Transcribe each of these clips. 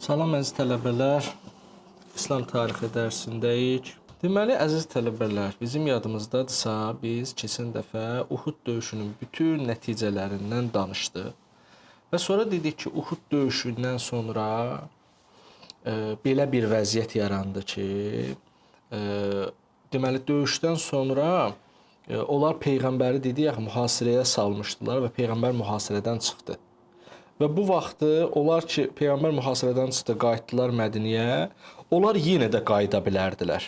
Salam əziz tələbələr, İslam tarixi dərsindəyik. Deməli, əziz tələbələr, bizim yadımızdadırsa, biz keçən dəfə Uhud döyüşünün bütün nəticələrindən danışdıq. Və sonra dedik ki, Uhud döyüşündən sonra belə bir vəziyyət yarandı ki, deməli, döyüşdən sonra onlar Peyğəmbəri dedik, mühasirəyə salmışdılar və Peyğəmbər mühasirədən çıxdı. Və bu vaxtı onlar ki, Peyğəmbər mühasirədən çıxdı, qayıtdılar Mədiniyə, onlar yenə də qayıda bilərdilər.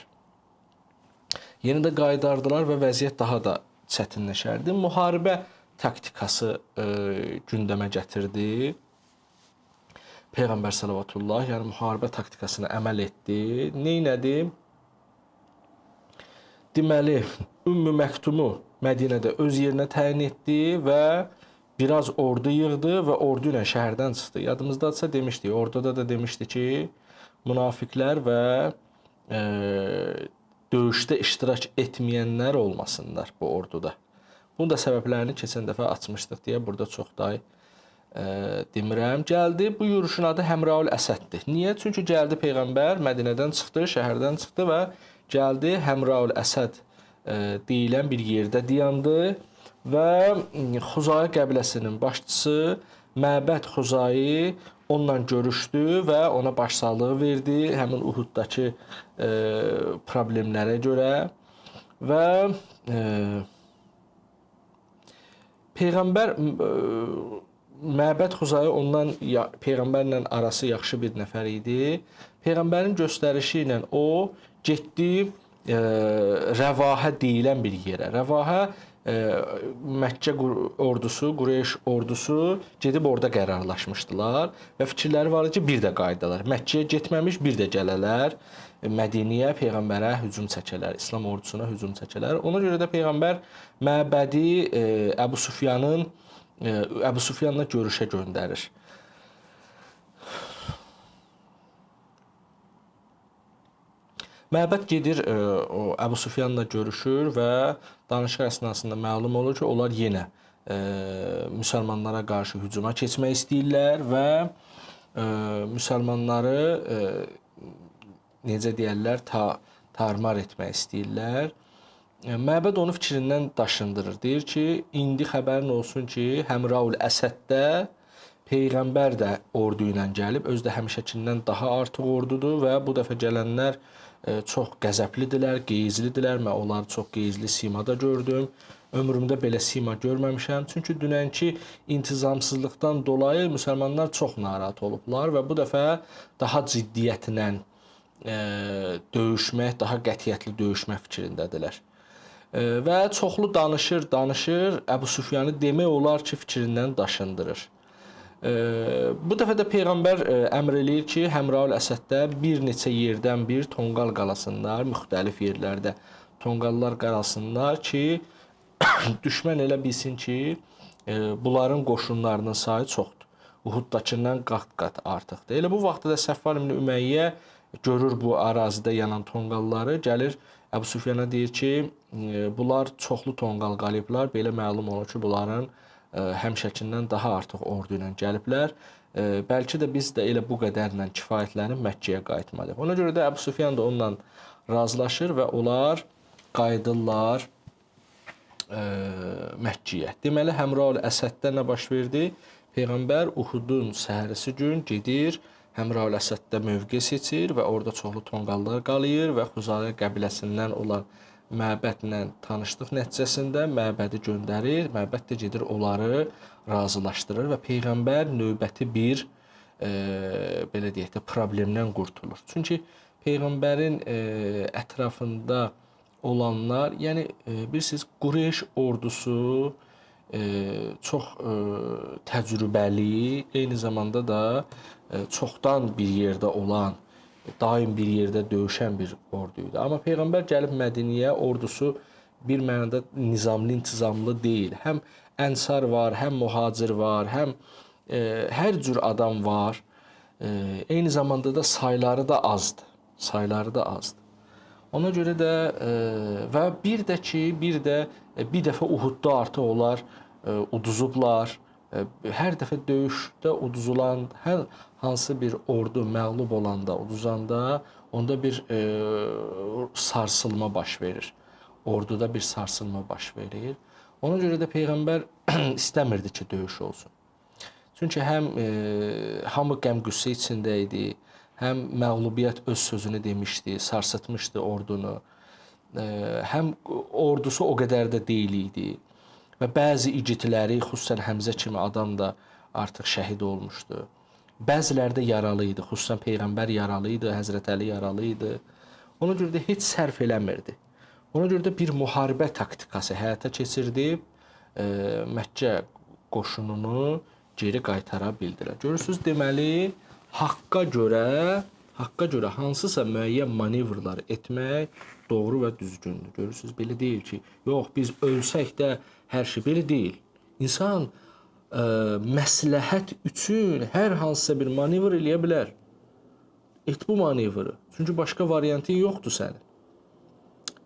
Yenə də qayıdardılar və vəziyyət daha da çətinləşərdi. Müharibə taktikası gündəmə gətirdi. Peyğəmbər sallallahu, yəni müharibə taktikasına əməl etdi. Neynədi? Deməli, Ümmü Məktumu Mədinədə öz yerinə təyin etdi və biraz ordu yığdı və ordu ilə şəhərdən çıxdı. Yadımızdadırsa demişdik, orduda da demişdi ki, münafiqlər və döyüşdə iştirak etməyənlər olmasınlar bu orduda. Bunun da səbəblərini keçən dəfə açmışdıq deyə burada çox da demirəm. Gəldi, bu yürüşün adı Həmraül Əsəddir. Niyə? Çünki gəldi Peyğəmbər Mədinədən çıxdı, şəhərdən çıxdı və gəldi Həmraül Əsəd deyilən bir yerdə dayandı. Və Xuzayə qəbiləsinin başçısı Məbəd Xuzayi onunla görüşdü və ona başsağlığı verdi həmin Uhuddakı problemlərə görə və Peyğəmbər Məbəd Xuzayi ondan Peyğəmbərlə arası yaxşı bir nəfər idi. Peyğəmbərin göstərişi ilə o getdi Rəvahə deyilən bir yerə. Rəvahə Məkkə ordusu, Qureyş ordusu gedib orada qərarlaşmışdılar və fikirləri var idi ki, bir də qayıdalar. Məkkəyə getməmiş bir də gələrlər, Mədiniyə Peyğəmbərə hücum çəkələr, İslam ordusuna hücum çəkələr. Ona görə də Peyğəmbər Məbədi Əbu Süfyanla görüşə göndərir. Məbəd gedir, Əbu Süfyanla görüşür və danışıq əsnasında məlum olur ki, onlar yenə müsəlmanlara qarşı hücuma keçmək istəyirlər və müsəlmanları necə deyərlər, tarmar etmək istəyirlər. Məbəd onu fikrindən daşındırır. Deyir ki, indi xəbərin olsun ki, Həmraül Əsəddə Peyğəmbər də ordu ilə gəlib, özü də həmişəkindən daha artıq ordudur və bu dəfə gələnlər çox qəzəblidirlər, qeyizlidirlər. Mən onları çox qeyizli simada gördüm. Ömrümdə belə sima görməmişəm. Çünki dünənki intizamsızlıqdan dolayı müsəlmanlar çox narahat olublar və bu dəfə daha ciddiyyətlə döyüşmək, daha qətiyyətli döyüşmək fikrindədirlər. Və çoxlu danışır, Əbu Süfyanı demək olar ki, fikrindən daşındırır. Bu dəfə də Peyğəmbər əmr eləyir ki, Həmraül Əsəddə bir neçə yerdən bir tonqal qalasınlar, müxtəlif yerlərdə tonqallar qalasınlar ki, düşmən elə bilsin ki, bunların qoşunlarının sayı çoxdur. Uhuddakından qat-qat artıqdır. Elə bu vaxtda da Səffar ibn Ümeyyə görür bu ərazidə yanan tonqalları, gəlir Əbu Süfyana deyir ki, bunlar çoxlu tonqal qalıblar, belə məlum olur ki, bunların həmişəkindən daha artıq ordu ilə gəliblər. Bəlkə də biz də elə bu qədərlə kifayətlənib Məkkəyə qayıtmalıyıq. Ona görə də Əbu Süfyan da onunla razılaşır və onlar qayıdırlar Məkkəyə. Deməli, Həmraül Əsəddə nə baş verdi? Peyğəmbər Uhudun səhərisi gün gedir, Həmraül Əsəddə mövqe seçir və orada çoxlu tonqallar qalıyır və Xuzayə qəbiləsindən olan Məbədlə tanışlıq nəticəsində Məbədi göndərir. Məbəd də gedir onları razılaşdırır və Peyğəmbər növbəti bir belə deyək də problemdən qurtulur. Çünki Peyğəmbərin ətrafında olanlar, yəni bilirsiniz, Qureyş ordusu çox təcrübəli, eyni zamanda da çoxdan bir yerdə olan, daim bir yerdə döyüşən bir ordu idi. Amma Peyğəmbər gəlib Mədiniyə, ordusu bir mənada nizamlı, intizamlı deyil. Həm ənsar var, həm mühacir var, həm hər cür adam var. Eyni zamanda da sayları da azdır. Ona görə də və bir dəfə Uhudda artıq onlar uduzublar. Hər dəfə döyüşdə uduzulan, hər hansı bir ordu məğlub olanda, uduzanda onda bir sarsılma baş verir. Orduda bir sarsılma baş verir. Ona görə də peyğəmbər istəmirdi ki, döyüş olsun. Çünki həm hamı qəm-qüssə içində idi, həm məğlubiyyət öz sözünü demişdi, sarsıtmışdı ordunu. Həm ordusu o qədər də deyil idi. Və bəzi igidləri, xüsusən Həmzə kimi adam da artıq şəhid olmuşdu. Bəziləri də yaralı idi, xüsusən Peyğəmbər yaralı idi, Həzrət Əli yaralı idi. Ona görə də heç sərf eləmirdi. Ona görə də bir müharibə taktikası həyata keçirdib Məkkə qoşununu geri qaytara bildilər. Görürsüz, deməli, haqqa görə hansısa müəyyən manevrlar etmək doğru və düzgündür. Görürsüz, belə deyil ki, yox, biz ölsək də hər şey belə deyil. İnsan məsləhət üçün hər hansısa bir manevr eləyə bilər. Et bu manevri. Çünki başqa variantın yoxdur sənin.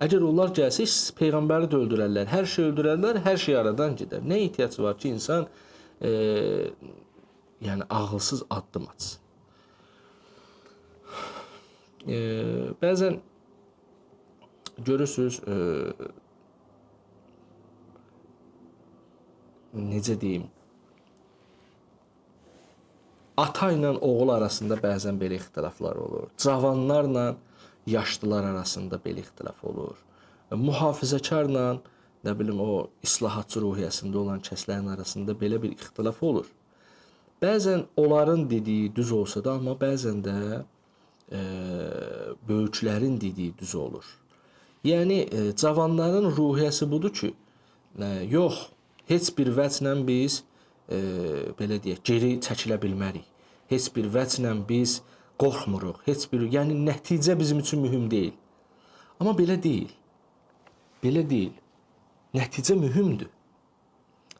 Əgər onlar gəlsə, Peyğəmbəri də öldürərlər, hər şey öldürərlər, hər şey aradan gedər. Nə ehtiyac var ki, insan yəni ağılsız addım atsın. Bəzən görürsüz, necə deyim, ata ilə oğul arasında bəzən belə ixtilaflar olur. Cavanlarla yaşlılar arasında belə ixtilaf olur. Mühafizəkarla, nə bilim, o islahatçı ruhiyyəsində olan kəslərin arasında belə bir ixtilaf olur. Bəzən onların dediyi düz olsa da, amma bəzən də böyüklərin dediyi düz olur. Yəni, cavanların ruhiyyəsi budur ki, yox, heç bir vəclə biz, belə deyək, geri çəkilə bilmərik. Heç bir vəclə biz qorxmuruq. Yəni, nəticə bizim üçün mühüm deyil. Amma belə deyil. Belə deyil. Nəticə mühümdür.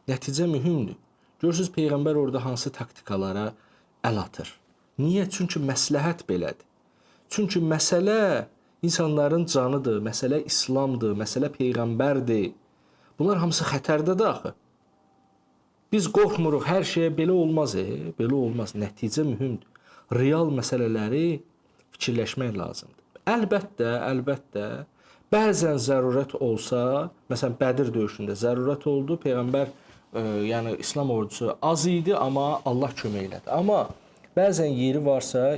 Nəticə mühümdür. Görürsünüz, Peyğəmbər orada hansı taktikalara əl atır. Niyə? Çünki məsləhət belədir. Çünki məsələ insanların canıdır, məsələ İslamdır, məsələ Peyğəmbərdir. Bunlar hamısı xətərdədir axı. Biz qorxmuruq, hər şeyə belə olmaz. Belə olmaz. Nəticə mühümdür. Real məsələləri fikirləşmək lazımdır. Əlbəttə, bəzən zərurət olsa, məsələn, Bədir döyüşündə zərurət oldu, Peyğəmbər, yəni İslam ordusu az idi, amma Allah kömək elədi. Amma bəzən yeri varsa,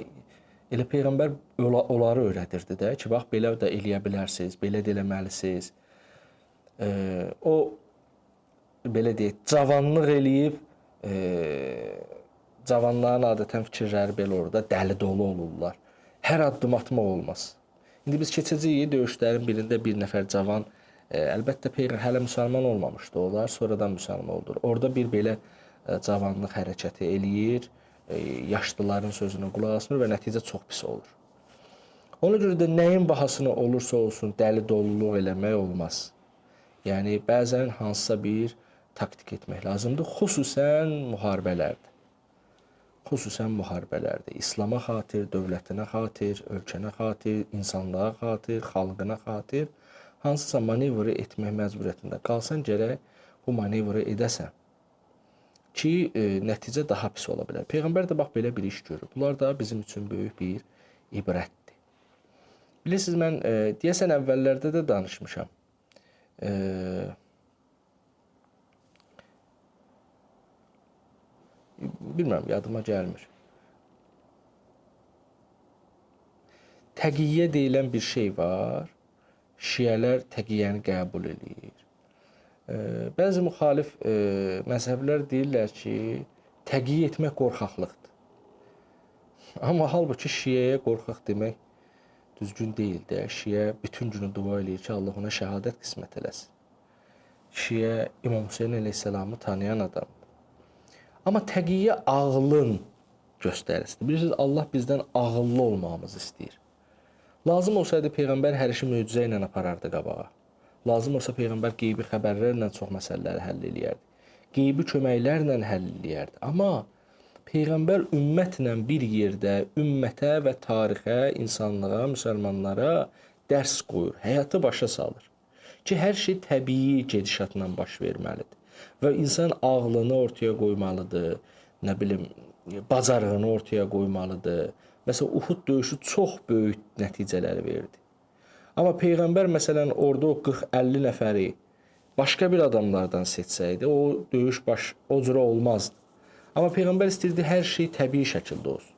elə Peyğəmbər onları öyrədirdi də ki, bax, belə də eləyə bilərsiniz, belə də eləməlisiniz. O, belə deyək, cavanlıq eləyib, cavanların adətən fikirləri belə olur da, dəli dolu olurlar. Hər addım atmaq olmaz. İndi biz keçəcəyik döyüşlərin birində bir nəfər cavan, əlbəttə hələ müsəlman olmamışdı onlar, sonradan müsəlman oldur. Orada bir belə cavanlıq hərəkəti eləyir, yaşlıların sözünə qulaq asmır və nəticə çox pis olur. Ona görə də nəyin bahasına olursa olsun dəli doluluq eləmək olmaz. Yəni, bəzən hansısa bir taktik etmək lazımdır, xüsusən müharibələrdə. İslama xatir, dövlətinə xatir, ölkənə xatir, insanlığa xatir, xalqına xatir, hansısa manevri etmək məcburiyyətində qalsan, gərək bu manevri edəsən ki, nəticə daha pis ola bilər. Peyğəmbər də bax, belə bir iş görür. Bunlar da bizim üçün böyük bir ibrətdir. Bilirsiniz, mən deyəsən əvvəllərdə də danışmışam. Bilmirəm, yadıma gəlmir. Təqiyyə deyilən bir şey var. Şiələr təqiyyəni qəbul edir. Bəzi müxalif məzhəblər deyirlər ki, təqiyyə etmək qorxaqlıqdır. Amma halbuki şiəyə qorxaq demək düzgün deyil də. Şiə bütün günü dua eləyir ki, Allah ona şəhadət qismət eləsin. Şiə İmam Hüseyin əleyhisselamı tanıyan adam. Amma təqiyyə ağlın göstərisidir. Bilirsiniz, Allah bizdən ağıllı olmağımızı istəyir. Lazım olsaydı Peyğəmbər hər işi möcüzə ilə aparardı qabağa. Lazım olsa Peyğəmbər qeybi xəbərlərlə çox məsələləri həll eləyərdi. Qeybi köməklərlə həll eləyərdi. Amma Peyğəmbər ümmətlə bir yerdə, ümmətə və tarixə, insanlığa, müsəlmanlara dərs qoyur, həyatı başa salır. Ki, hər şey təbii gedişatla baş verməlidir. Və insan ağlını ortaya qoymalıdır, nə bilim, bacarığını ortaya qoymalıdır. Məsələn, Uhud döyüşü çox böyük nəticələr verdi. Amma Peyğəmbər məsələn orada o 40-50 nəfəri başqa bir adamlardan seçsəydi, o döyüş o cürə olmazdı. Amma Peyğəmbər istəyirdi hər şey təbii şəkildə olsun.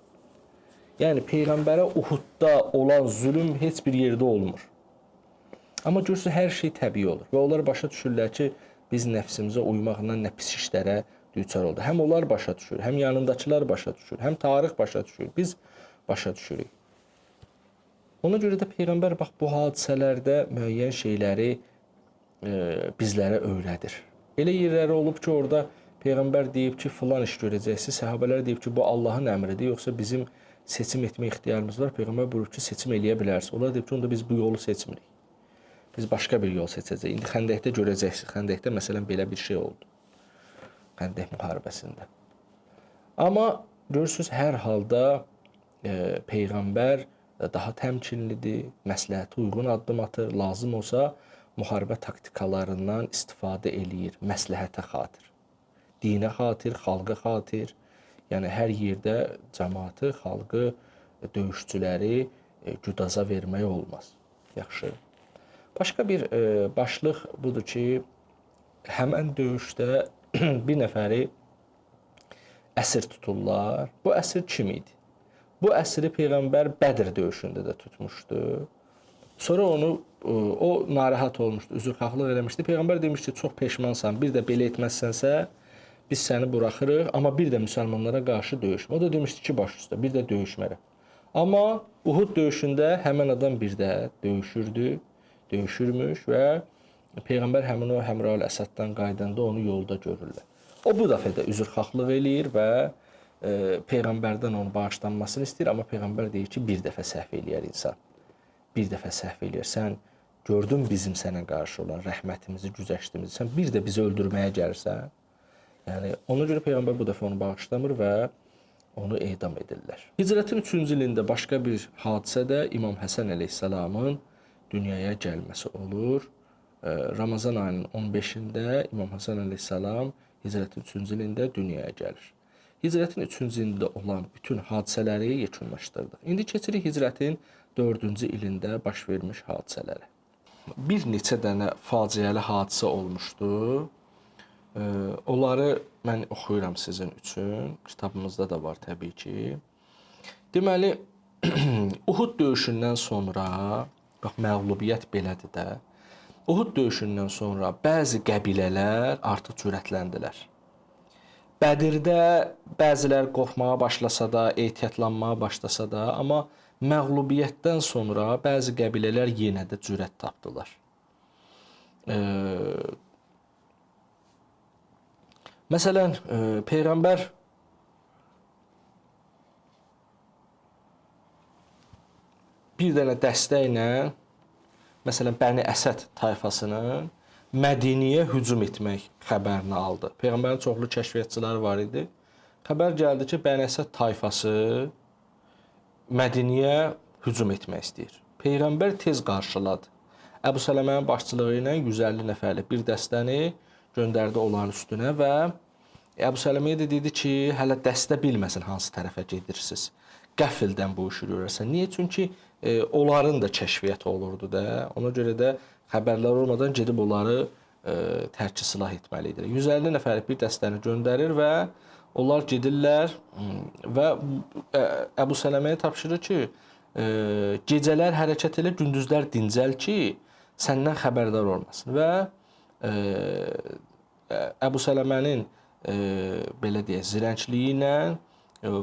Yəni Peyğəmbərə Uhudda olan zülm heç bir yerdə olmur. Amma görürsünüz hər şey təbii olur və onlar başa düşürlər ki, biz nəfsimizə uymaqla nə pis işlərə düçar oldu. Həm onlar başa düşür, həm yanındakılar başa düşür, həm tarix başa düşür, biz başa düşürük. Ona görə də Peyğəmbər bax bu hadisələrdə müəyyən şeyləri bizlərə öyrədir. Elə yerləri olub ki, orada Peyğəmbər deyib ki, filan iş görəcəksiniz, səhabələr deyib ki, bu Allahın əmridir, yoxsa bizim seçim etmə ixtiyarımız var. Peyğəmbər buyurub ki, seçim eləyə bilərsiniz. Onlar deyib ki, onda biz bu yolu seçmirik. Biz başqa bir yol seçəcəyik. İndi Xəndəkdə görəcəksiniz. Xəndəkdə məsələn belə bir şey oldu. Xəndək müharibəsində. Amma görürsünüz, hər halda Peyğəmbər daha təmkinlidir, məsləhətə uyğun addım atır, lazım olsa müharibə taktikalarından istifadə eləyir, məsləhətə xatir. Dinə xatir, xalqa xatir. Yəni hər yerdə cəmaatı, xalqı, döyüşçüləri güdaza vermək olmaz. Yaxşı. Başqa bir başlıq budur ki, həmən döyüşdə bir nəfəri əsir tuturlar. Bu əsir kim idi? Bu əsiri Peyğəmbər Bədr döyüşündə də tutmuşdu. Sonra onu o narahat olmuşdu, üzrxahlıq eləmişdi. Peyğəmbər demişdi, çox peşmansan, bir də belə etməzsənsə biz səni buraxırıq, amma bir də müsəlmanlara qarşı döyüşmə. O da demişdi ki, baş üstə, bir də döyüşmərəm. Amma Uhud döyüşündə həmən adam bir də döyüşürmüş və Peyğəmbər həmin o Həmrəul Əsəddən qaydanda onu yolda görürlər. O bu dəfə də üzrxahlıq eləyir və Peyğəmbərdən onun bağışlanmasını istəyir, amma Peyğəmbər deyir ki, bir dəfə səhv eləyər insan. Bir dəfə səhv eləyər. Sən gördün bizim sənə qarşı olan rəhmətimizi, güzəştimizi, sən bir də bizi öldürməyə gəlirsən. Yəni, ona görə Peyğəmbər bu dəfə onu bağışlamır və onu edam edirlər. Hicrətin 3-cü ilində başqa bir hadisə də İmam Həsən əleyhissalamın dünyaya gəlməsi olur. Ramazan ayının 15-də İmam Həsən əleyhissalam Hicrətin 3-cü ilində dünyaya gəlir. Hicrətin 3-cü ilində olan bütün hadisələri yekunlaşdırdıq. İndi keçirik Hicrətin 4-cü ilində baş vermiş hadisələrə. Bir neçə dənə faciəli hadisə olmuşdu. Onları mən oxuyuram sizin üçün. Kitabımızda da var təbii ki. Deməli, Uhud döyüşündən sonra, bax məğlubiyyət belədir də. Uhud döyüşündən sonra bəzi qəbilələr artıq cürətləndilər. Bədirdə bəzilər qorxmağa başlasa da, ehtiyatlanmağa başlasa da, amma məğlubiyyətdən sonra bəzi qəbilələr yenə də cürət tapdılar. Məsələn, Peyğəmbər bir dənə dəstə ilə, məsələn, Bəni Əsəd tayfasının Mədiniyə hücum etmək xəbərini aldı. Peyğəmbərin çoxlu kəşfiyyatçıları var idi. Xəbər gəldi ki, Bəni Əsəd tayfası Mədiniyə hücum etmək istəyir. Peyğəmbər tez qarşıladı. Əbu Sələmənin başçılığı ilə 150 nəfərlik bir dəstəni göndərdi onların üstünə və Əbu Sələməyə də dedi ki, hələ dəstə bilməsin hansı tərəfə gedirsiniz. Qəfildən bu işi görərsən. Niyə? Çünki onların da kəşfiyyatı olurdu da. Ona görə də xəbərlər olmadan gedib onları tərki silah etməli idilər. 150 nəfərlik bir dəstəni göndərir və onlar gedirlər və Əbu Sələməyə tapşırır ki, gecələr hərəkət elə, gündüzlər dincəl ki, səndən xəbərdar olmasın. Və Əbu Sələmənin belə deyək, zirəncliyi ilə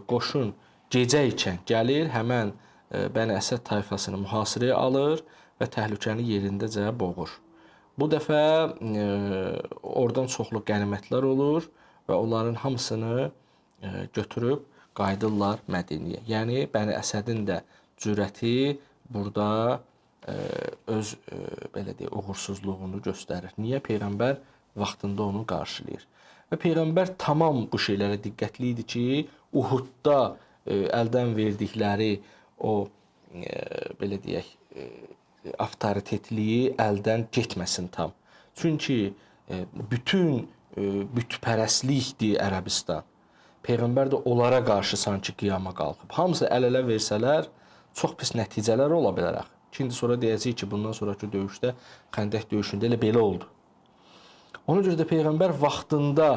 qoşun gecə ikən gəlir, həmən Bəni Əsəd tayfasını mühasirəyə alır və təhlükəni yerindəcə boğur. Bu dəfə oradan çoxlu qənimətlər olur və onların hamısını götürüb qayıdırlar Mədiniyə. Yəni Bəni Əsədin də cürəti burada öz belə deyək, uğursuzluğunu göstərir. Niyə? Peyğəmbər vaxtında onu qarşılayır. Və Peyğəmbər tamam bu şeylərə diqqətli idi ki, Uhudda əldən verdikləri o belə deyək, avtoritetliyi əldən getməsin tam. Çünki bütün bütpərəstlikdir Ərəbistan. Peyğəmbər də onlara qarşı sanki qiyama qalxıb. Hamısı əl-ələ versələr çox pis nəticələr ola bilər axı. İndi sonra deyəcəyik ki, bundan sonraki döyüşdə, Xəndək döyüşündə elə belə oldu. Ona görə də Peyğəmbər vaxtında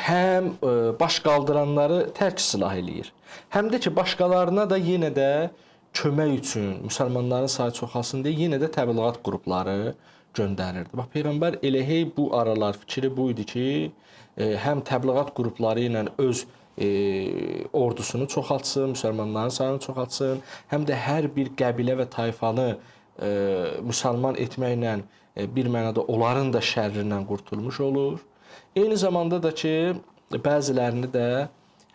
həm baş qaldıranları tərk silah eləyir, həm də ki, başqalarına da yenə də kömək üçün, müsəlmanların sayı çoxalsın deyə yenə də təbliğat qrupları göndərirdi. Bax, Peyğəmbər elə hey bu aralar fikri bu idi ki, həm təbliğat qrupları ilə öz ordusunu çoxaltsın, müsəlmanların sayını çoxaltsın, həm də hər bir qəbilə və tayfanı müsəlman etməklə bir mənada onların da şərrindən qurtulmuş olur. Eyni zamanda da ki, bəzilərini də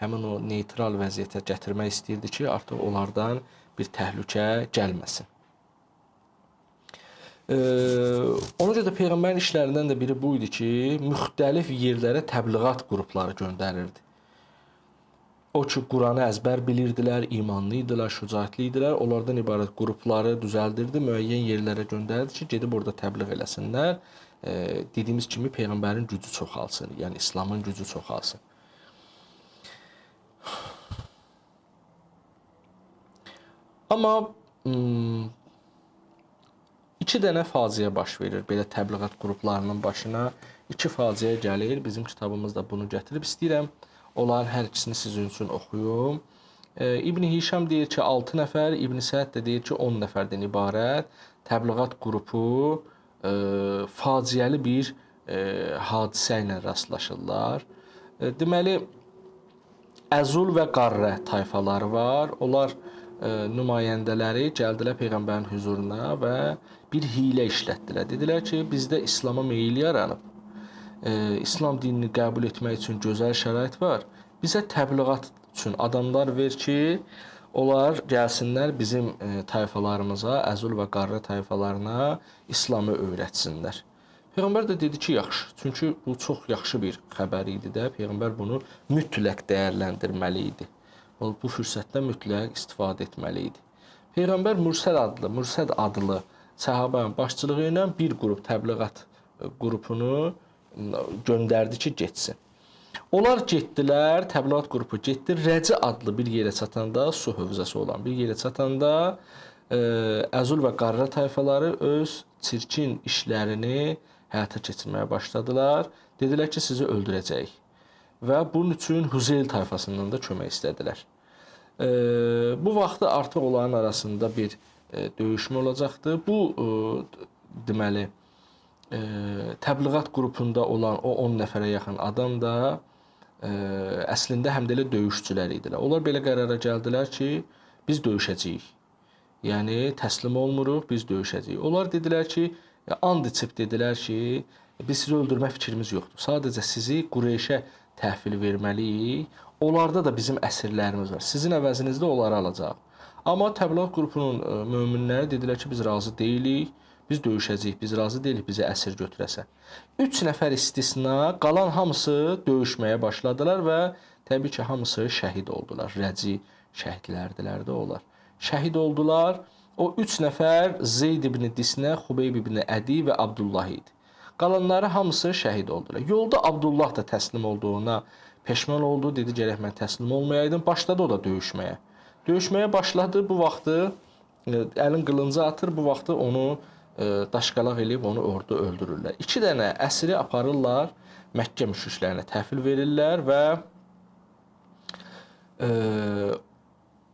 həmin o neytral vəziyyətə gətirmək istəyirdi ki, artıq onlardan bir təhlükə gəlməsin. Ona görə də Peyğəmbərin işlərindən də biri bu idi ki, müxtəlif yerlərə təbliğat qrupları göndərirdi. O ki, Quranı əzbər bilirdilər, imanlı idilər, şücaətli idilər. Onlardan ibarət qrupları düzəldirdi, müəyyən yerlərə göndərirdi ki, gedib orada təbliğ eləsinlər. Dediyimiz kimi Peyğəmbərin gücü çoxalsın, yəni İslamın gücü çoxalsın. Amma iki dənə faciə baş verir belə təbliğat qruplarının başına. İki faciə gəlir. Bizim kitabımızda bunu gətirib istəyirəm. Onların hər ikisini sizin üçün oxuyum. İbn Hişam deyir ki, 6 nəfər, İbn Səəd də deyir ki, 10 nəfərdən ibarət təbliğat qrupu faciəli bir hadisə ilə rastlaşırlar. Deməli, Əzul və Qarrə tayfaları var. Onlar nümayəndələri gəldilər Peyğəmbərin huzuruna və bir hiylə işlətdilər. Dedilər ki, bizdə İslama meyil yaranıb. İslam dinini qəbul etmək üçün gözəl şərait var. Bizə təbliğat üçün adamlar ver ki, onlar gəlsinlər bizim tayfalarımıza, Əzul və Qarrə tayfalarına İslamı öyrətsinlər. Peyğəmbər də dedi ki, yaxşı. Çünki bu çox yaxşı bir xəbər idi də. Peyğəmbər bunu mütləq dəyərləndirməli idi. Bu fürsətdən mütləq istifadə etməli idi. Peyğəmbər Mürsəd adlı səhabənin başçılığı ilə bir qrup təbliğat qrupunu göndərdi ki, getsin. Onlar getdilər, təbliğat qrupu getdi. Rəci adlı bir yerə çatanda, su hövzəsi olan bir yerə çatanda Əzul və Qarrə tayfaları öz çirkin işlərini həyata keçirməyə başladılar. Dedilər ki, sizi öldürəcəyik. Və bunun üçün Huzeyl tayfasından da kömək istədilər. Bu vaxtda artıq onların arasında bir döyüşmə olacaqdı. Bu, deməli, təbliğat qrupunda olan o 10 nəfərə yaxın adam da əslində həm də elə döyüşçülər idilər. Onlar belə qərara gəldilər ki, biz döyüşəcəyik. Yəni, təslim olmuruq, biz döyüşəcəyik. Onlar dedilər ki, and içib dedilər ki, biz sizi öldürmək fikrimiz yoxdur. Sadəcə sizi Qureyşə təhvil verməliyik. Onlarda da bizim əsirlərimiz var. Sizin əvəzinizdə onları alacaq. Amma təbliğat qrupunun möminləri dedilər ki, biz razı deyilik. Biz döyüşəcəyik, biz razı deyilik, bizi əsir götürəsə. 3 nəfər istisna, qalan hamısı döyüşməyə başladılar və təbii ki, hamısı şəhid oldular. Rəci şəhidlərdilər də onlar. Şəhid oldular. O 3 nəfər Zeyd ibn Disnə, Xubeyb ibn Ədi və Abdullah idi. Qalanları hamısı şəhid oldular. Yolda Abdullah da təslim olduğuna peşman oldu. Dedi, gərək mən təslim olmayaydım. Başladı o da döyüşməyə. Döyüşməyə başladı. Bu vaxtı əlin qılıncı atır. Bu vaxtı onu daşqalaq eləyib onu orada öldürürlər. 2 dənə əsiri aparırlar, Məkkə müşriklərinə təhvil verirlər və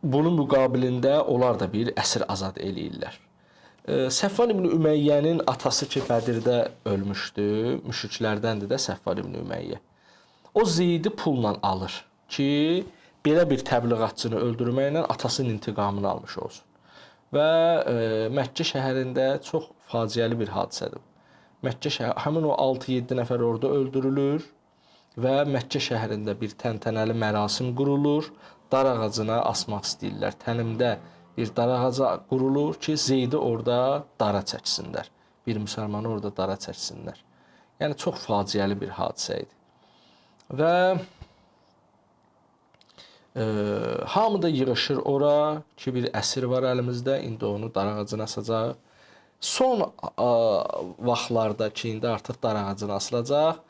bunun müqabilində onlar da bir əsir azad eləyirlər. Səfvan ibn Üməyyənin atası ki, Bədirdə ölmüşdü, müşriklərdəndir də Səfvan ibn Üməyyə. O Zeydi pulla alır ki, belə bir təbliğatçını öldürməklə atasının intiqamını almış olsun. Və Məkkə şəhərində çox faciəli bir hadisədir. Məkkə şəhəri, həmin o 6-7 nəfər orada öldürülür və Məkkə şəhərində bir təntənəli mərasim qurulur. Dar ağacına asmaq istəyirlər. Tənimdə bir dar ağacı qurulur ki, Zeydi orada dara çəksinlər. Bir müsəlmanı orada dara çəksinlər. Yəni, çox faciəli bir hadisə idi. Və hamı da yığışır ora ki, bir əsir var əlimizdə, indi onu dar ağacına asacaq. Son vaxtlarda ki, indi artıq dar ağacına asılacaq,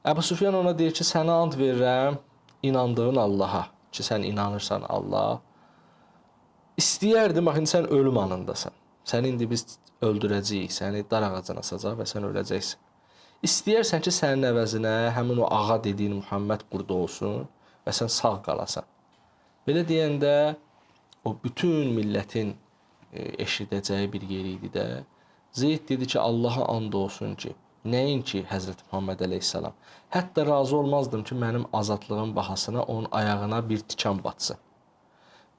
Əbu Süfyan ona deyir ki, sənə and verirəm inandığın Allaha, ki, sən inanırsan Allah. İstəyərdim, bax, indi sən ölüm anındasan. Səni indi biz öldürəcəyik, səni dar ağacına asacaq və sən öləcəksən. İstəyərsən ki, sənin əvəzinə həmin o ağa dediyin Muhammed burada olsun və sən sağ qalasan. Belə deyəndə o bütün millətin eşidəcəyi bir yer idi də. Zeyd dedi ki, Allaha and olsun ki, nəinki Həzrət Muhammed əleyhissalam. Hətta razı olmazdım ki, mənim azadlığın bahasına onun ayağına bir tikan batsın.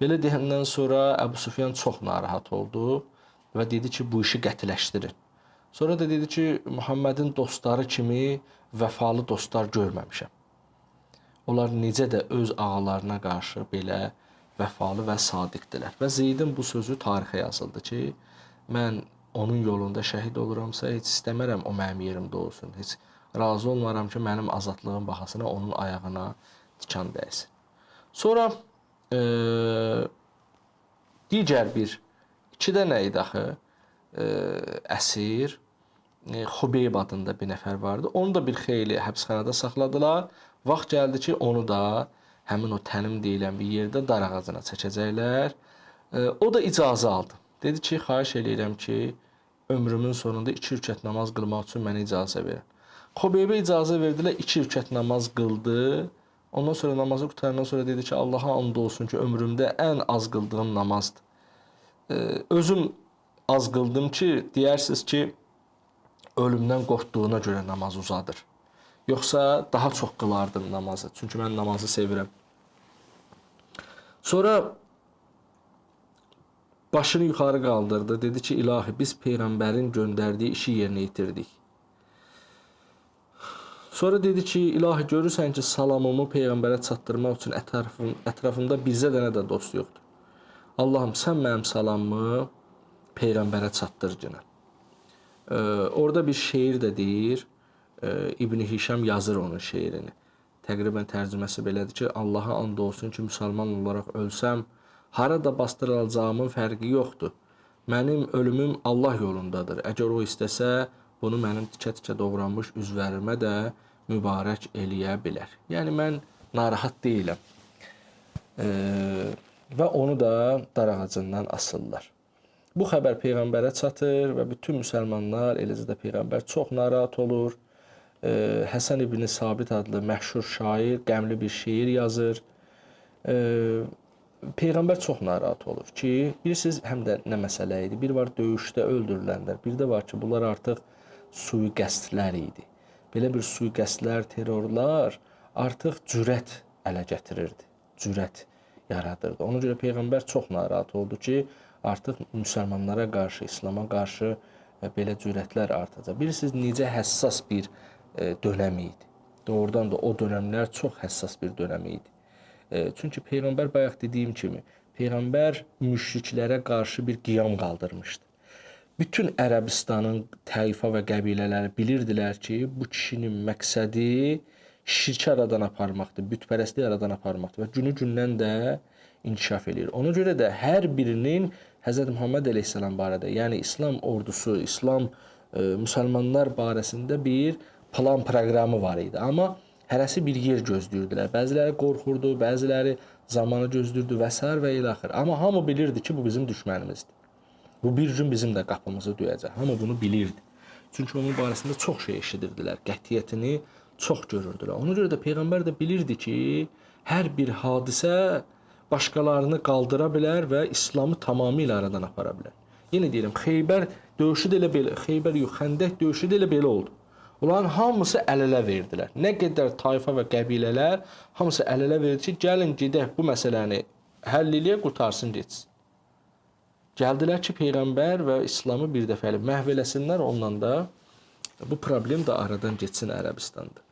Belə deyəndən sonra Əbu Süfyan çox narahat oldu və dedi ki, bu işi qətiləşdirin. Sonra da dedi ki, Muhammedin dostları kimi vəfalı dostlar görməmişəm. Onlar necə də öz ağalarına qarşı belə vəfalı və sadiqdirlər. Və Zeydin bu sözü tarixə yazıldı ki, mən onun yolunda şəhid oluramsa, heç istəmərəm o mənim yerimdə olsun. Heç razı olmaram ki, mənim azadlığın bahasına onun ayağına tikan dəysin. Sonra digər bir, iki dənə idi axı, əsir, Xubeyb adında bir nəfər vardı. Onu da bir xeyli həbsxanada saxladılar. Vaxt gəldi ki, onu da həmin o tənim deyilən bir yerdə dar ağacına çəkəcəklər. O da icazə aldı. Dedi ki, xahiş eləyirəm ki, ömrümün sonunda 2 rükət namaz qılmaq üçün mənə icazə verin. Xubeybə icazə verdilər, 2 rükət namaz qıldı. Ondan sonra namazı qutarandan sonra dedi ki, Allaha and olsun ki, ömrümdə ən az qıldığım namazdır. Özüm az qıldım ki, deyərsiniz ki, ölümdən qorxduğuna görə namaz uzadır. Yoxsa daha çox qılardım namazı. Çünki mən namazı sevirəm. Sonra başını yuxarı qaldırdı. Dedi ki, ilahi, biz Peyğəmbərin göndərdiyi işi yerinə yetirdik. Sonra dedi ki, ilahi, görürsən ki, salamımı Peyğəmbərə çatdırmaq üçün ətrafımda bizə dənə də dost yoxdur. Allahım, sən mənim salamımı Peyğəmbərə çatdır günə. Orada bir şeir də deyir. İbn-i Hişam yazır onun şeirini. Təqribən tərcüməsi belədir ki, Allaha and olsun ki, müsəlman olaraq ölsəm, harada bastırılacağımın fərqi yoxdur. Mənim ölümüm Allah yolundadır. Əgər o istəsə, bunu mənim tikə-tikə doğranmış üzvlərimə də mübarək eləyə bilər. Yəni, mən narahat deyiləm. Və onu da dar ağacından asırlar. Bu xəbər Peyğəmbərə çatır və bütün müsəlmanlar, eləcə də Peyğəmbər çox narahat olur. Həsən ibn Sabit adlı məşhur şair qəmli bir şeir yazır. Peyğəmbər çox narahat olur ki, bilirsiniz, həm də nə məsələ idi. Bir var döyüşdə öldürülənlər, bir də var ki, bunlar artıq sui-qəsdlər idi. Belə bir sui-qəsdlər, terrorlar artıq cürət ələ gətirirdi, cürət yaradırdı. Ona görə Peyğəmbər çox narahat oldu ki, artıq müsəlmanlara qarşı, İslama qarşı belə cürətlər artacaq. Bilirsiniz, necə həssas bir dönəm idi. Doğrudan da o dönəmlər çox həssas bir dönəm idi. Çünki Peyğəmbər bayaq dediyim kimi, Peyğəmbər müşriklərə qarşı bir qiyam qaldırmışdı. Bütün Ərəbistanın tayfa və qəbilələri bilirdilər ki, bu kişinin məqsədi şirki aradan aparmaqdır, bütpərəstliyi aradan aparmaqdır və günü-gündən də inkişaf edir. Ona görə də hər birinin Həzrət Muhammed əleyhissalam barədə, yəni İslam ordusu, İslam müsəlmanlar barəsində bir plan proqramı var idi. Amma hərəsi bir yer gözləyirdilər. Bəziləri qorxurdu, bəziləri zamanı gözləyirdi və s. və ilə axır. Amma hamı bilirdi ki, bu bizim düşmənimizdir. Bu bir gün bizim də qapımızı döyəcək. Hamı bunu bilirdi. Çünki onun barəsində çox şey eşidirdilər. Qətiyyətini çox görürdülər. Ona görə də Peyğəmbər də bilirdi ki, hər bir hadisə başqalarını qaldıra bilər və İslamı tamamilə aradan apara bilər. Yenə deyirəm, Xeybər döyüşü də elə belə, Xeybər yox, Xəndək döyüşü də elə belə oldu. Onların hamısı əl-ələ verdilər. Nə qədər tayfa və qəbilələr hamısı əl-ələ verdi ki, gəlin gedək bu məsələni həll eləyə, qurtarsın getsin. Gəldilər ki, Peyğəmbər və İslamı bir dəfəli məhv eləsinlər, ondan da bu problem də aradan getsin Ərəbistanda.